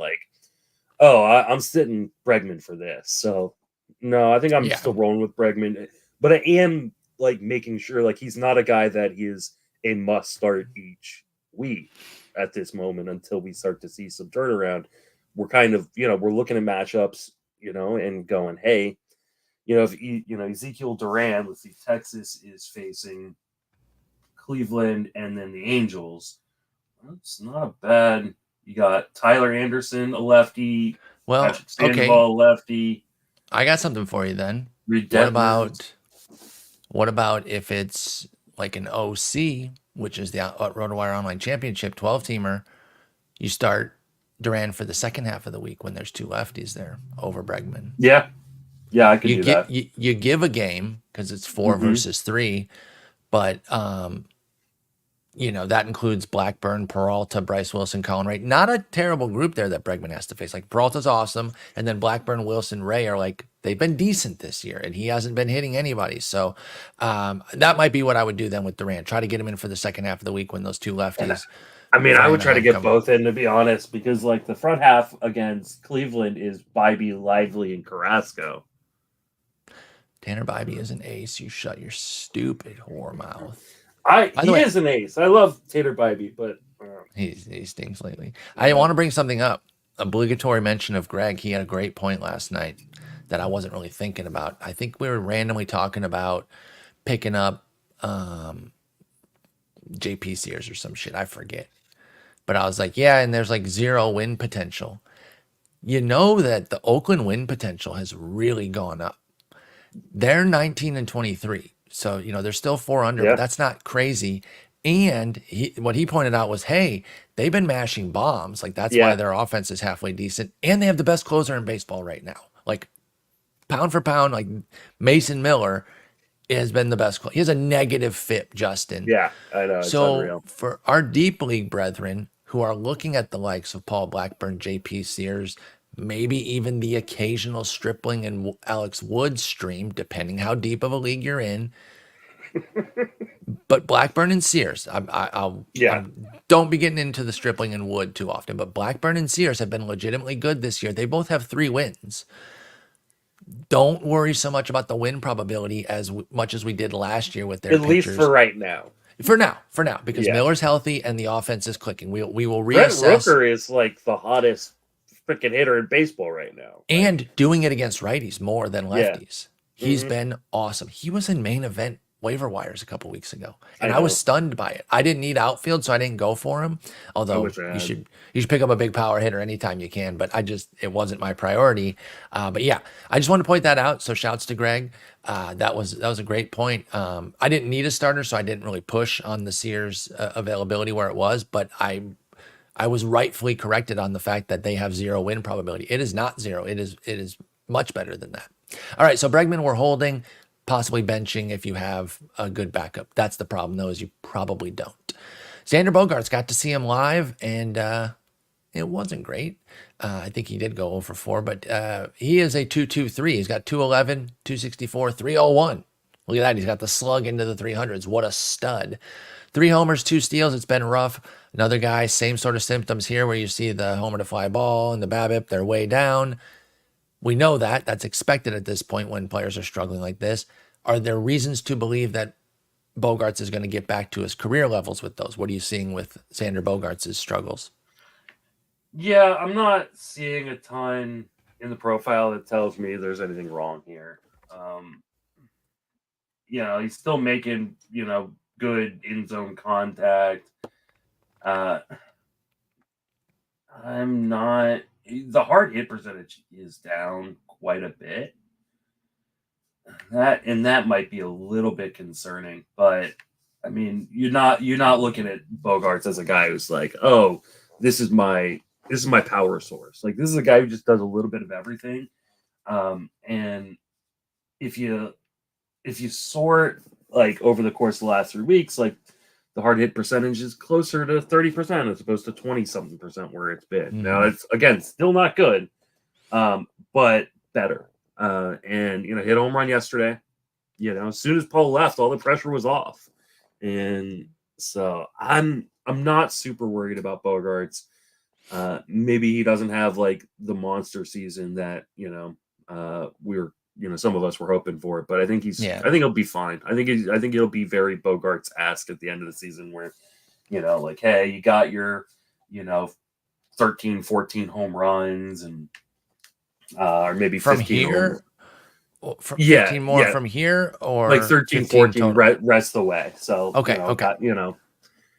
I'm sitting Bregman for this. So no, I think I'm still rolling with Bregman, but I am making sure he's not a guy that is a must start each week at this moment until we start to see some turnaround. We're kind of, we're looking at matchups, and going, hey, if Ezekiel Duran, let's see, Texas is facing Cleveland and then the Angels. That's not a bad. You got Tyler Anderson, a lefty. Well, Patrick Sandoval, a lefty. I got something for you then. What about if it's like an OC, which is the RotoWire Online Championship 12-teamer? You start Duran for the second half of the week when there's 2 lefties there over Bregman. Yeah, I could do that. You give a game because it's 4 versus 3, but that includes Blackburn, Peralta, Bryce Wilson, Colin Ray. Not a terrible group there that Bregman has to face. Peralta's awesome, and then Blackburn, Wilson, Ray are they've been decent this year, and he hasn't been hitting anybody. So that might be what I would do then with Duran. Try to get him in for the second half of the week when those 2 lefties. I would try to get both in, to be honest, because the front half against Cleveland is Bybee, Lively, and Carrasco. Tanner Bybee is an ace. You shut your stupid whore mouth. He is an ace. I love Tanner Bybee, but he stinks lately. I want to bring something up. Obligatory mention of Greg. He had a great point last night that I wasn't really thinking about. I think we were randomly talking about picking up JP Sears or some shit. I forget. But I was like, yeah, and there's 0 win potential. You know that the Oakland win potential has really gone up. They're 19-23. So, they're still 4 under, but that's not crazy. And what he pointed out was, hey, they've been mashing bombs. That's why their offense is halfway decent. And they have the best closer in baseball right now. Pound for pound, Mason Miller has been the best. He has a negative FIP, Justin. Yeah, I know. It's So unreal. for our deep league brethren who are looking at the likes of Paul Blackburn, JP Sears, maybe even the occasional Stripling and Alex Wood stream, depending how deep of a league you're in. But Blackburn and Sears, don't be getting into the Stripling and Wood too often, but Blackburn and Sears have been legitimately good this year. They both have 3 wins. Don't worry so much about the win probability as much as we did last year with their At pitchers. least for right now. For now, because Yeah. Miller's healthy and the offense is clicking. We will Brett reassess. Rooker is like the hottest freaking hitter in baseball right now. And doing it against righties more than Yeah. lefties. He's been awesome. He was in main event waiver wires a couple weeks ago, and I I was know. stunned by it. I didn't need outfield, so I didn't go for him. Although wish I you had. should pick up a big power hitter anytime you can. But it wasn't my priority. But yeah, I just wanted to point that out. So shouts to Greg. That was a great point. I didn't need a starter, so I didn't really push on the Sears availability where it was. But I was rightfully corrected on the fact that they have 0 win probability. It is not 0. It is much better than that. All right, so Bregman we're holding, possibly benching if you have a good backup. That's the problem, though, is you probably don't. Xander Bogaerts, got to see him live, and it wasn't great. I think he did go 0 for 4, but he is a 2.23. He's got 211, 264, 301. Look at that. He's got the slug into the 300s. What a stud. 3 homers, 2 steals. It's been rough. Another guy, same sort of symptoms here where you see the homer to fly ball and the BABIP, they're way down. We know that. That's expected at this point when players are struggling like this. Are there reasons to believe that Bogaerts is going to get back to his career levels with those? What are you seeing with Xander Bogaerts' struggles? Yeah, I'm not seeing a ton in the profile that tells me there's anything wrong here. He's still making, good in zone contact. I'm not. The hard hit percentage is down quite a bit. That might be a little bit concerning, but I mean, you're not looking at Bogaerts as a guy who's like, oh, this is my power source. Like, this is a guy who just does a little bit of everything. And if you sort like over the course of the last 3 weeks, like the hard hit percentage is closer to 30% as opposed to 20-something% where it's been. Mm-hmm. Now it's again still not good, but better. And hit a home run yesterday. As soon as Paul left, all the pressure was off, and so I'm not super worried about Bogaerts. Maybe he doesn't have like the monster season that we were some of us were hoping for, but I think I think he'll be fine. I think he'll be very Bogaerts-esque at the end of the season, where like, hey, you got your 13, 14 home runs and or maybe 15 from here. From 15 more from here, or like 13, 14 rest the way. So okay.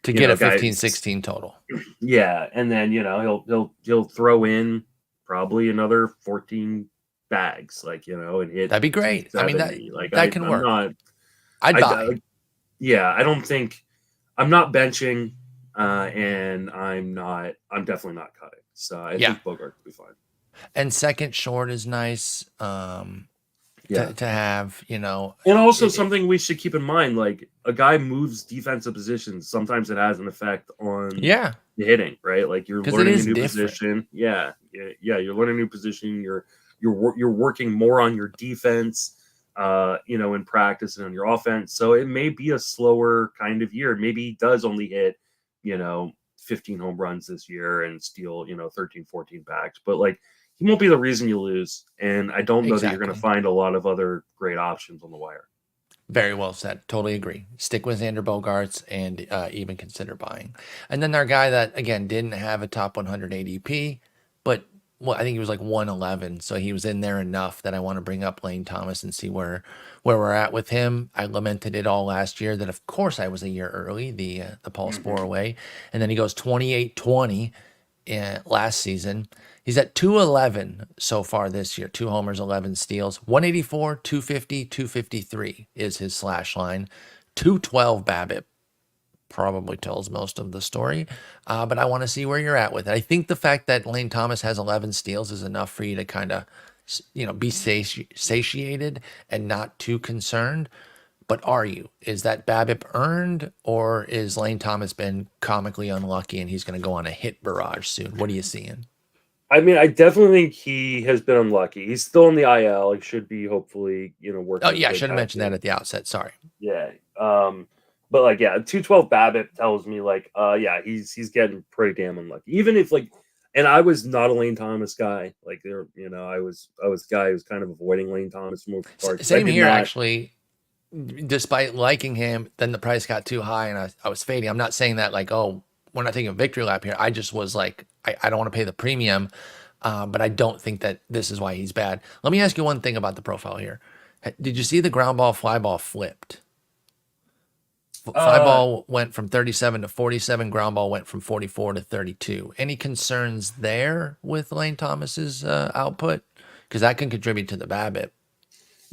To get a 15, 16 total. Yeah, and then he'll throw in probably another 14 bags, and hit. That'd be great. 70. I mean, that can work. I'd buy. I don't think I'm not benching, and I'm definitely not cutting. So I think Bogaerts will be fine. And second short is nice. To have, and also something we should keep in mind, like a guy moves defensive positions. Sometimes it has an effect on the hitting, right? Like you're learning a new position. Yeah. You're learning a new position. You're working more on your defense, in practice and on your offense. So it may be a slower kind of year. Maybe he does only hit, 15 home runs this year and steal, 13, 14 bags. But like, he won't be the reason you lose, and I don't know that you're going to find a lot of other great options on the wire. Very well said. Totally agree. Stick with Xander Bogaerts and even consider buying. And then our guy that, again, didn't have a top 100 ADP, but I think he was like 111, so he was in there enough that I want to bring up Lane Thomas and see where we're at with him. I lamented it all last year that, of course, I was a year early, the Paul Sporer way, and then he goes 28-20 last season. He's at 211 so far this year. 2 homers, 11 steals. 184, 250, 253 is his slash line. 212 BABIP probably tells most of the story. But I want to see where you're at with it. I think the fact that Lane Thomas has 11 steals is enough for you to kind of, be satiated and not too concerned. but are you? Is that BABIP earned, or is Lane Thomas been comically unlucky and he's going to go on a hit barrage soon? What are you seeing? I mean, I definitely think he has been unlucky. He's still in the IL. He should be hopefully, working. Oh, yeah, I should have mentioned that at the outset. Sorry. Yeah. But like, yeah, 212 BABIP tells me like, yeah, he's getting pretty damn unlucky. Even if like, and I was not a Lane Thomas guy. Like there, I was a guy who was kind of avoiding Lane Thomas for most part. Same here, actually. Despite liking him, then the price got too high and I was fading. I'm not saying that like, oh, we're not taking a victory lap here. I just was like, I don't want to pay the premium, but I don't think that this is why he's bad. Let me ask you one thing about the profile here. Did you see the ground ball, fly ball flipped? Fly ball went from 37 to 47. Ground ball went from 44 to 32. Any concerns there with Lane Thomas's output? Because that can contribute to the BABIP.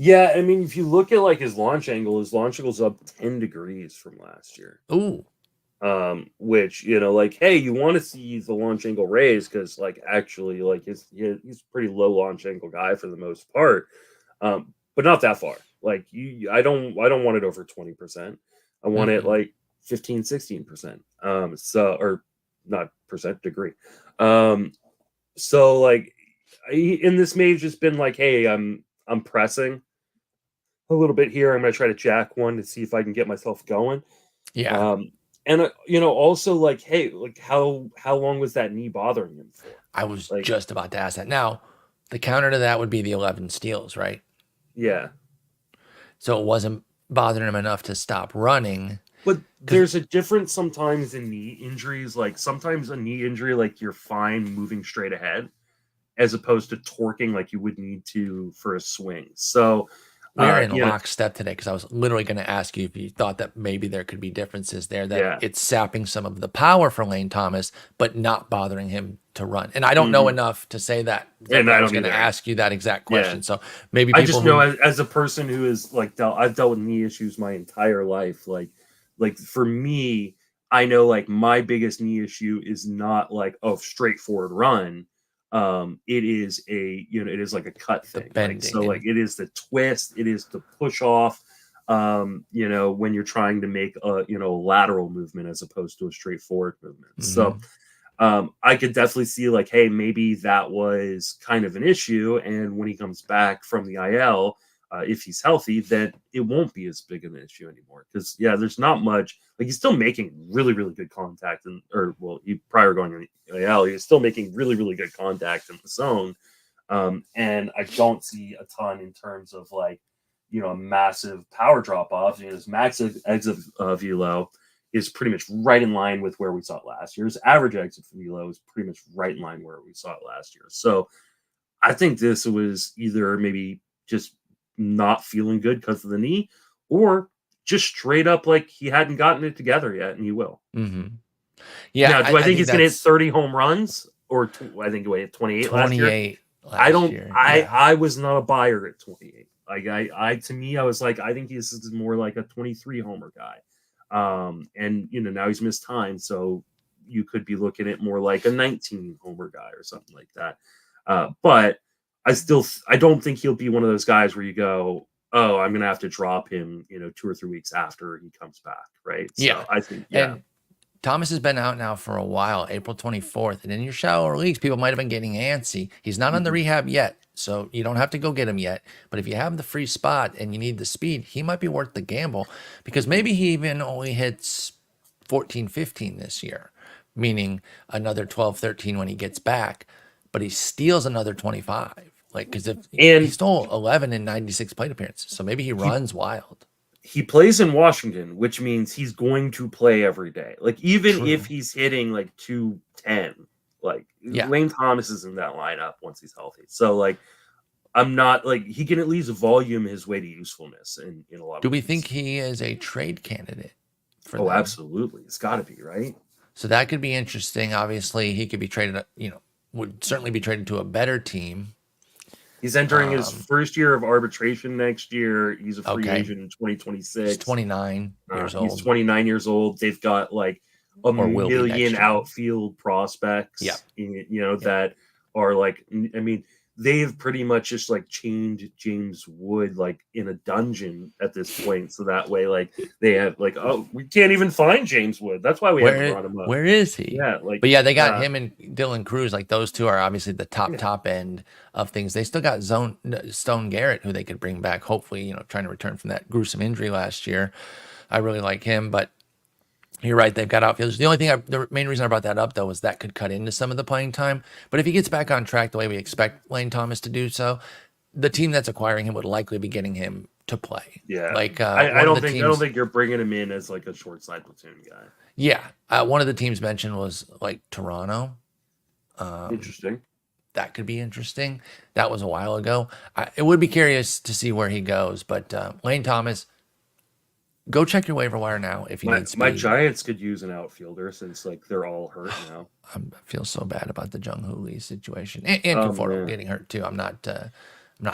Yeah, I mean, if you look at like his launch angle's up 10 degrees from last year. Ooh. Which, like, hey, you want to see the launch angle raised because, like, actually, like, he's a pretty low launch angle guy for the most part, but not that far. Like, I don't want it over 20%. I want it like 15, 16%. Or not percent, degree. So like, and this may have just been like, hey, I'm pressing a little bit here. I'm gonna try to jack one to see if I can get myself going. Yeah. And also like, hey, like how long was that knee bothering him for? I was just about to ask that. Now, the counter to that would be the 11 steals, right? Yeah. So it wasn't bothering him enough to stop running. But there's a difference sometimes in knee injuries. Like sometimes a knee injury, like you're fine moving straight ahead, as opposed to torquing like you would need to for a swing. So we're in lockstep today because I was literally going to ask you if you thought that maybe there could be differences there, that it's sapping some of the power for Lane Thomas, but not bothering him to run. And I don't know enough to say that. And I was going to ask you that exact question. So maybe I just know as a person who is like, I've dealt with knee issues my entire life. Like for me, I know like my biggest knee issue is not like straightforward run. It is it is like a cut thing. Like, so like it is the twist, it is the push off, when you're trying to make a lateral movement as opposed to a straightforward movement. So I could definitely see like, hey, maybe that was kind of an issue, and when he comes back from the IL, if he's healthy, that it won't be as big of an issue anymore. Because there's not much. Like he's still making really, really good contact, prior going in the IL, he was still making really, really good contact in the zone. And I don't see a ton in terms of like, a massive power drop off. His max exit velo is pretty much right in line with where we saw it last year. His average exit velo is pretty much right in line where we saw it last year. So I think this was either maybe just not feeling good because of the knee, or just straight up like he hadn't gotten it together yet, and he will. Yeah. Now, do I think he's going to hit 30 home runs, or I think he hit 28 last year? I don't. Year. I was not a buyer at 28. Like to me, I was like, I think this is more like a 23 homer guy. And now he's missed time, so you could be looking at more like a 19 homer guy or something like that. But I don't think he'll be one of those guys where you go, oh, I'm going to have to drop him, 2 or 3 weeks after he comes back. Right. So I think, And Thomas has been out now for a while, April 24th. And in your shallower leagues, people might have been getting antsy. He's not on the rehab yet, so you don't have to go get him yet. But if you have the free spot and you need the speed, he might be worth the gamble, because maybe he even only hits 14, 15 this year, meaning another 12, 13 when he gets back, but he steals another 25. Like, because he stole 11 in 96 plate appearances, so maybe he runs wild. He plays in Washington, which means he's going to play every day. Like, even if he's hitting like 210, like Lane Thomas is in that lineup once he's healthy. So like, I'm not like, he can at least volume his way to usefulness in a lot of Do we think he is a trade candidate for them? Absolutely. It's got to be, right? So that could be interesting. Obviously, he could be traded, would certainly be traded to a better team. He's entering his first year of arbitration next year. He's a free agent in 2026. He's 29 years old. He's 29 years old. They've got like a million outfield prospects, that are like, I mean, they've pretty much just like chained James Wood like in a dungeon at this point, so that way like they have like, oh, we can't even find James Wood. That's why we haven't brought him up. Where is he? Yeah, like, but yeah, they got him and Dylan Cruz. Like those two are obviously the top end of things. They still got Stone Garrett, who they could bring back. Hopefully, trying to return from that gruesome injury last year. I really like him, but you're right. They've got outfielders. The main reason I brought that up though was that could cut into some of the playing time. But if he gets back on track the way we expect Lane Thomas to do so, the team that's acquiring him would likely be getting him to play. Yeah, like I don't think you're bringing him in as like a short side platoon guy. Yeah, one of the teams mentioned was like Toronto. Interesting. That could be interesting. That was a while ago. It would be curious to see where he goes. But Lane Thomas, go check your waiver wire now if you need speed. My Giants could use an outfielder since like they're all hurt now. I feel so bad about the Jung Hoo Lee situation and Conforto getting hurt too. I'm not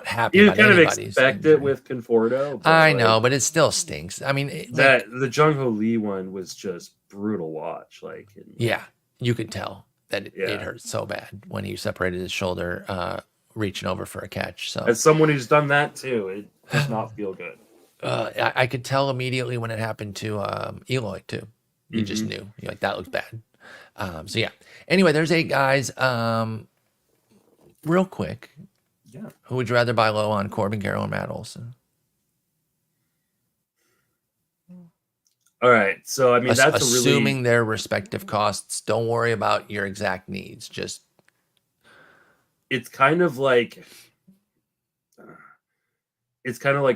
happy. You about kind of anybody's expect injury. it with Conforto. I know, but it still stinks. I mean, the Jung Hoo Lee one was just brutal watch. Like, yeah, you could tell that it hurt so bad when he separated his shoulder, reaching over for a catch. So as someone who's done that too, it does not feel good. I could tell immediately when it happened to Eloy too. You just knew. You're like, that looks bad. So yeah. Anyway, there's 8 guys. Real quick. Yeah. Who would you rather buy low on, Corbin Carroll or Matt Olson? All right. So I mean, that's assuming their respective costs. Don't worry about your exact needs. Just it's kind of like,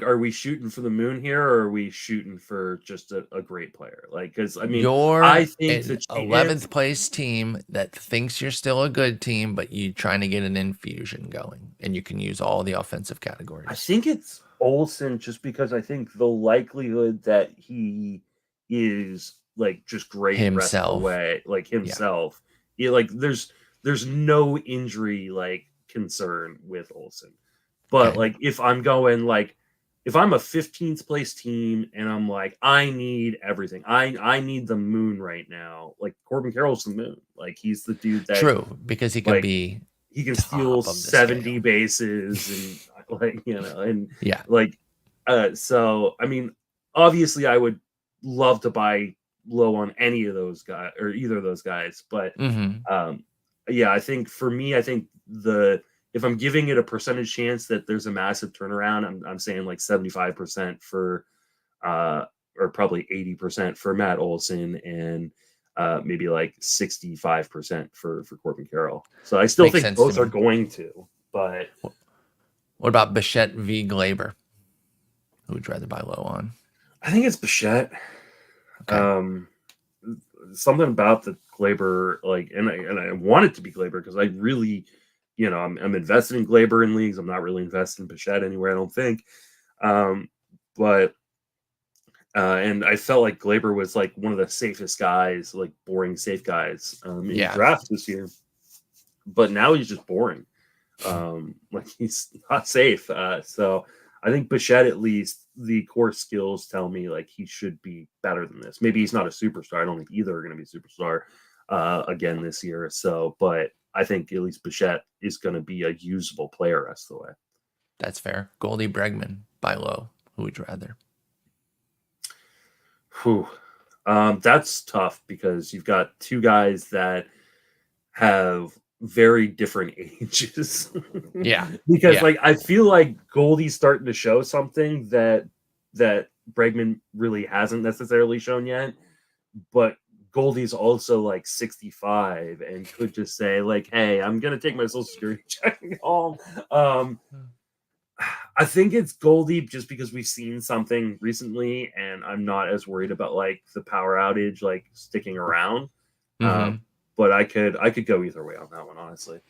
are we shooting for the moon here, or are we shooting for just a great player? Like, because I mean, I think the 11th place team that thinks you're still a good team, but you're trying to get an infusion going, and you can use all the offensive categories. I think it's Olson, just because I think the likelihood that he is like just great himself, rest of the way, like himself, like there's no injury like concern with Olson. But like if I'm going like, if I'm a 15th place team and I'm like, I need everything, I need the moon right now. Like Corbin Carroll's the moon. Like he's the dude that because he can be, he can steal 70 bases and like, and like so I mean, obviously I would love to buy low on any of those guys or either of those guys, but I think for me, I think if I'm giving it a percentage chance that there's a massive turnaround, I'm saying like 75% for or probably 80% for Matt Olson and maybe like 65% for Corbin Carroll. So I still think both are going to, but what about Bichette v. Gleyber? Who would you rather buy low on? I think it's Bichette. Okay. Something about the Gleyber, like, and I want it to be Gleyber because I really, I'm invested in Gleyber in leagues. I'm not really invested in Bichette anywhere, I don't think. But I felt like Gleyber was like one of the safest guys, like boring safe guys in drafts this year. But now he's just boring. Like he's not safe. So I think Bichette, at least the core skills tell me like he should be better than this. Maybe he's not a superstar. I don't think either are going to be a superstar again this year. So, but I think at least Bichette is going to be a usable player rest of the way. That's fair. Goldie Bregman, buy low. Who would you rather? That's tough because you've got two guys that have very different ages. Because like I feel like Goldie's starting to show something that Bregman really hasn't necessarily shown yet, but Goldie's also like 65 and could just say like, hey, I'm gonna take my social security check home. I think it's Goldie just because we've seen something recently and I'm not as worried about like the power outage like sticking around. But I could go either way on that one, honestly.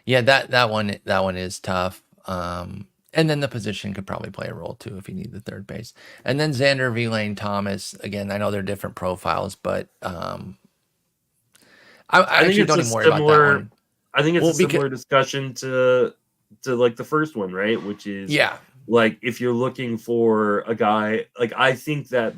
Yeah, that one is tough. And then the position could probably play a role too if you need the third base. And then Xander v. Lane Thomas. Again, I know they're different profiles, but I actually don't even worry about that one. I think it's a similar discussion to like the first one, right? Which is like if you're looking for a guy, like I think that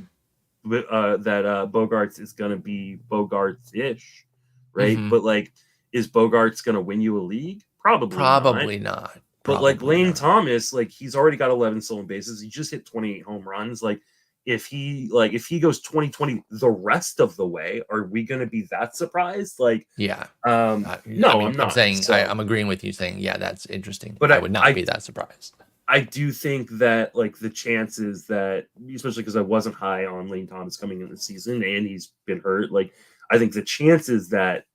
Bogaerts is going to be Bogaerts-ish. Right. But like, is Bogaerts going to win you a league? Probably not. not. But like Probably Lane not. Thomas, like he's already got 11 stolen bases. He just hit 28 home runs. Like if he goes 20-20 the rest of the way, are we going to be that surprised? Like, Yeah. no, I mean, I'm I'm not. saying So, I'm agreeing with you saying, yeah, that's interesting. but I would not be that surprised. I do think that like the chances that, especially because I wasn't high on Lane Thomas coming in the season and he's been hurt, like I think the chances that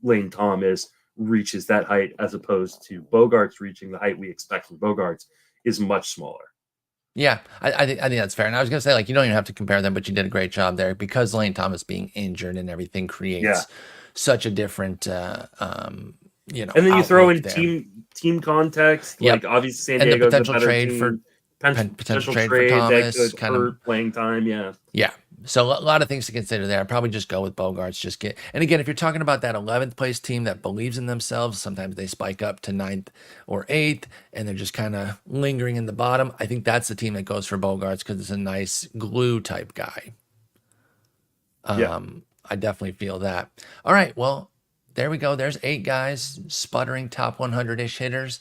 Lane Thomas reaches that height as opposed to Bogaerts reaching the height we expect from Bogaerts is much smaller. Yeah, I think that's fair. And I was gonna say, like, you don't even have to compare them, but you did a great job there because Lane Thomas being injured and everything creates such a different you know, and then you throw in there. team context, like obviously San and the Diego's potential a better trade team. for potential trade trade for Thomas, that could kind hurt of playing time. Yeah. So a lot of things to consider there. I'd probably just go with Bogaerts. And again, if you're talking about that 11th place team that believes in themselves, sometimes they spike up to 9th or 8th, and they're just kind of lingering in the bottom. I think that's the team that goes for Bogaerts because it's a nice glue type guy. I definitely feel that. All right, well, there we go. There's 8 guys, sputtering top 100-ish hitters.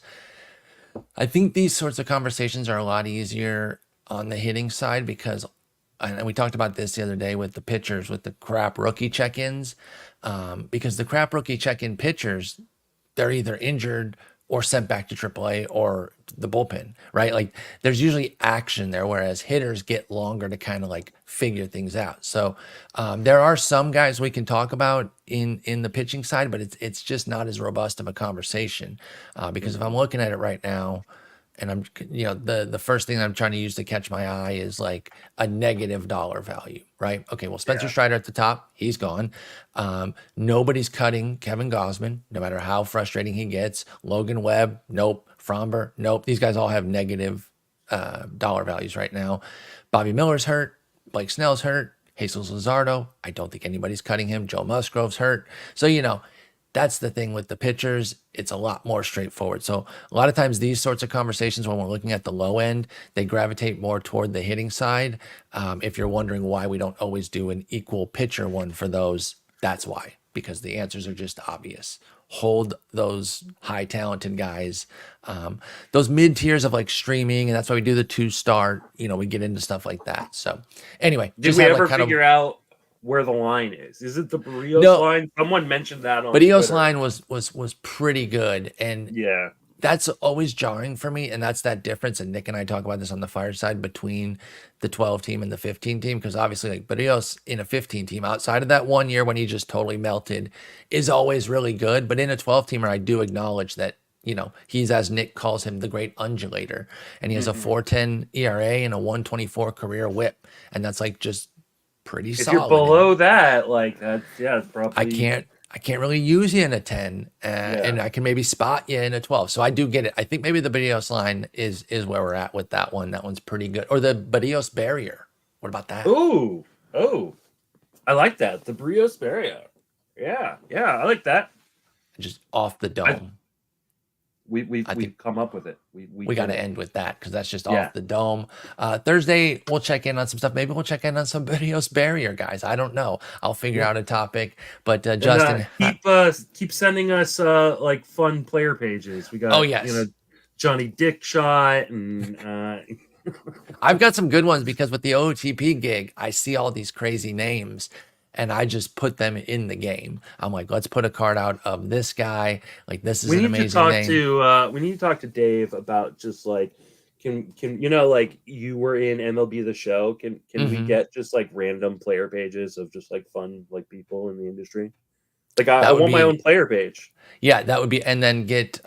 I think these sorts of conversations are a lot easier on the hitting side because, and we talked about this the other day with the pitchers, with the crap rookie check-ins, because the crap rookie check-in pitchers, they're either injured or sent back to AAA or the bullpen, right? Like there's usually action there, whereas hitters get longer to kind of like figure things out. So there are some guys we can talk about in the pitching side, but it's just not as robust of a conversation because if I'm looking at it right now, and I'm, you know, the first thing I'm trying to use to catch my eye is like a negative dollar value, right? Okay, well, Spencer Strider at the top, he's gone. Nobody's cutting Kevin Gausman, no matter how frustrating he gets. Logan Webb, nope. Fromber, nope. These guys all have negative dollar values right now. Bobby Miller's hurt. Blake Snell's hurt. Jesus Luzardo, I don't think anybody's cutting him. Joe Musgrove's hurt. So, you know, that's the thing with the pitchers. It's a lot more straightforward. So a lot of times these sorts of conversations, when we're looking at the low end, they gravitate more toward the hitting side. If you're wondering why we don't always do an equal pitcher one for those, that's why, because the answers are just obvious. Hold those high talented guys, those mid tiers of like streaming. And that's why we do the 2-star, you know, we get into stuff like that. So anyway, did we ever figure out where the line is? Is it the Barrios line? Someone mentioned that on Barrios Twitter. line was pretty good, and that's always jarring for me, and that's that difference. And Nick and I talk about this on the fireside between the 12 team and the 15 team, because obviously like Barrios in a 15 team, outside of that 1 year when he just totally melted, is always really good. But in a 12 teamer, I do acknowledge that, you know, he's, as Nick calls him, the great undulator, and he has a 4.10 ERA and a 1.24 career WHIP, and that's like just pretty solid. If you're below that, like that, it's probably. I can't really use you in a 10, and I can maybe spot you in a 12. So I do get it. I think maybe the Barrios line is where we're at with that one. That one's pretty good. Or the Barrios barrier. What about that? Oh, I like that. The Barrios barrier. Yeah, I like that. Just off the dome. We've come up with it. We got to end with that because that's just off the dome. Thursday, we'll check in on some stuff. Maybe we'll check in on some Barrios barrier guys. I don't know. I'll figure out a topic. But Justin, keep sending us like fun player pages. We got you know, Johnny Dickshot and I've got some good ones because with the OTP gig, I see all these crazy names. And I just put them in the game. I'm like, let's put a card out of this guy. Like, this is an amazing name. We need to talk to Dave about just like, can you know, like you were in MLB The Show. Can we get just like random player pages of just like fun like people in the industry? Like I want my own player page. Yeah, that would be, and then get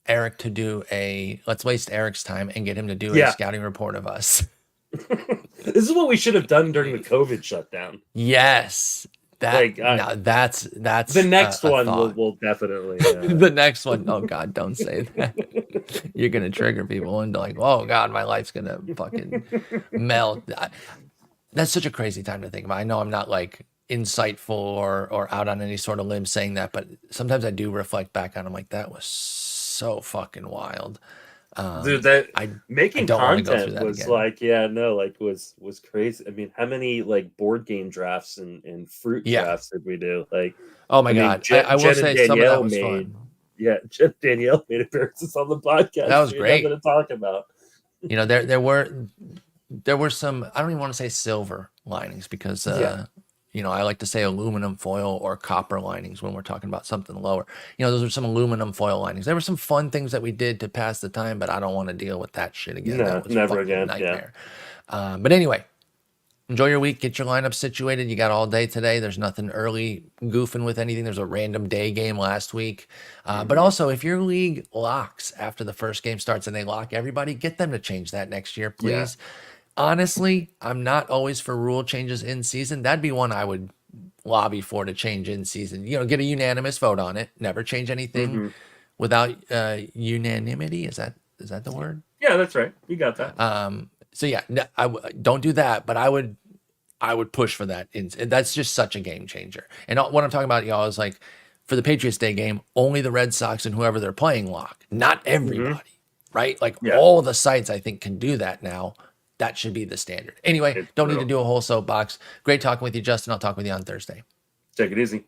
Eric to do let's waste Eric's time and get him to do a scouting report of us. This is what we should have done during the COVID shutdown. Yes. That's the next one. We'll definitely the next one. Oh God, don't say that. You're gonna trigger people into like, oh God, my life's gonna fucking melt. That's such a crazy time to think about. I know I'm not like insightful or out on any sort of limb saying that, but sometimes I do reflect back on. I'm like, that was so fucking wild. Dude, making content was again. Was crazy. I mean, how many like board game drafts and fruit drafts did we do? Like, oh my God, I will say some of that was fun. Yeah, Chip Danielle made appearances on the podcast. That was We had great. nothing to talk about. You know, there were some, I don't even want to say silver linings because you know, I like to say aluminum foil or copper linings when we're talking about something lower. You know, those are some aluminum foil linings. There were some fun things that we did to pass the time, but I don't want to deal with that shit again. No, That was never fucking again. nightmare. But anyway, enjoy your week. Get your lineup situated. You got all day today. There's nothing early goofing with anything. There's a random day game last week. But also, if your league locks after the first game starts and they lock everybody, get them to change that next year, please. Honestly, I'm not always for rule changes in season. That'd be one I would lobby for to change in season. You know, get a unanimous vote on it. Never change anything without unanimity. Is that the word? Yeah, that's right. You got that. So yeah, don't do that. But I would push for that. That's just such a game changer. And what I'm talking about, y'all, is like for the Patriots Day game, only the Red Sox and whoever they're playing lock, not everybody, right? Like all the sites I think can do that now. That should be the standard. Anyway, don't need to do a whole soapbox. Great talking with you, Justin. I'll talk with you on Thursday. Take it easy.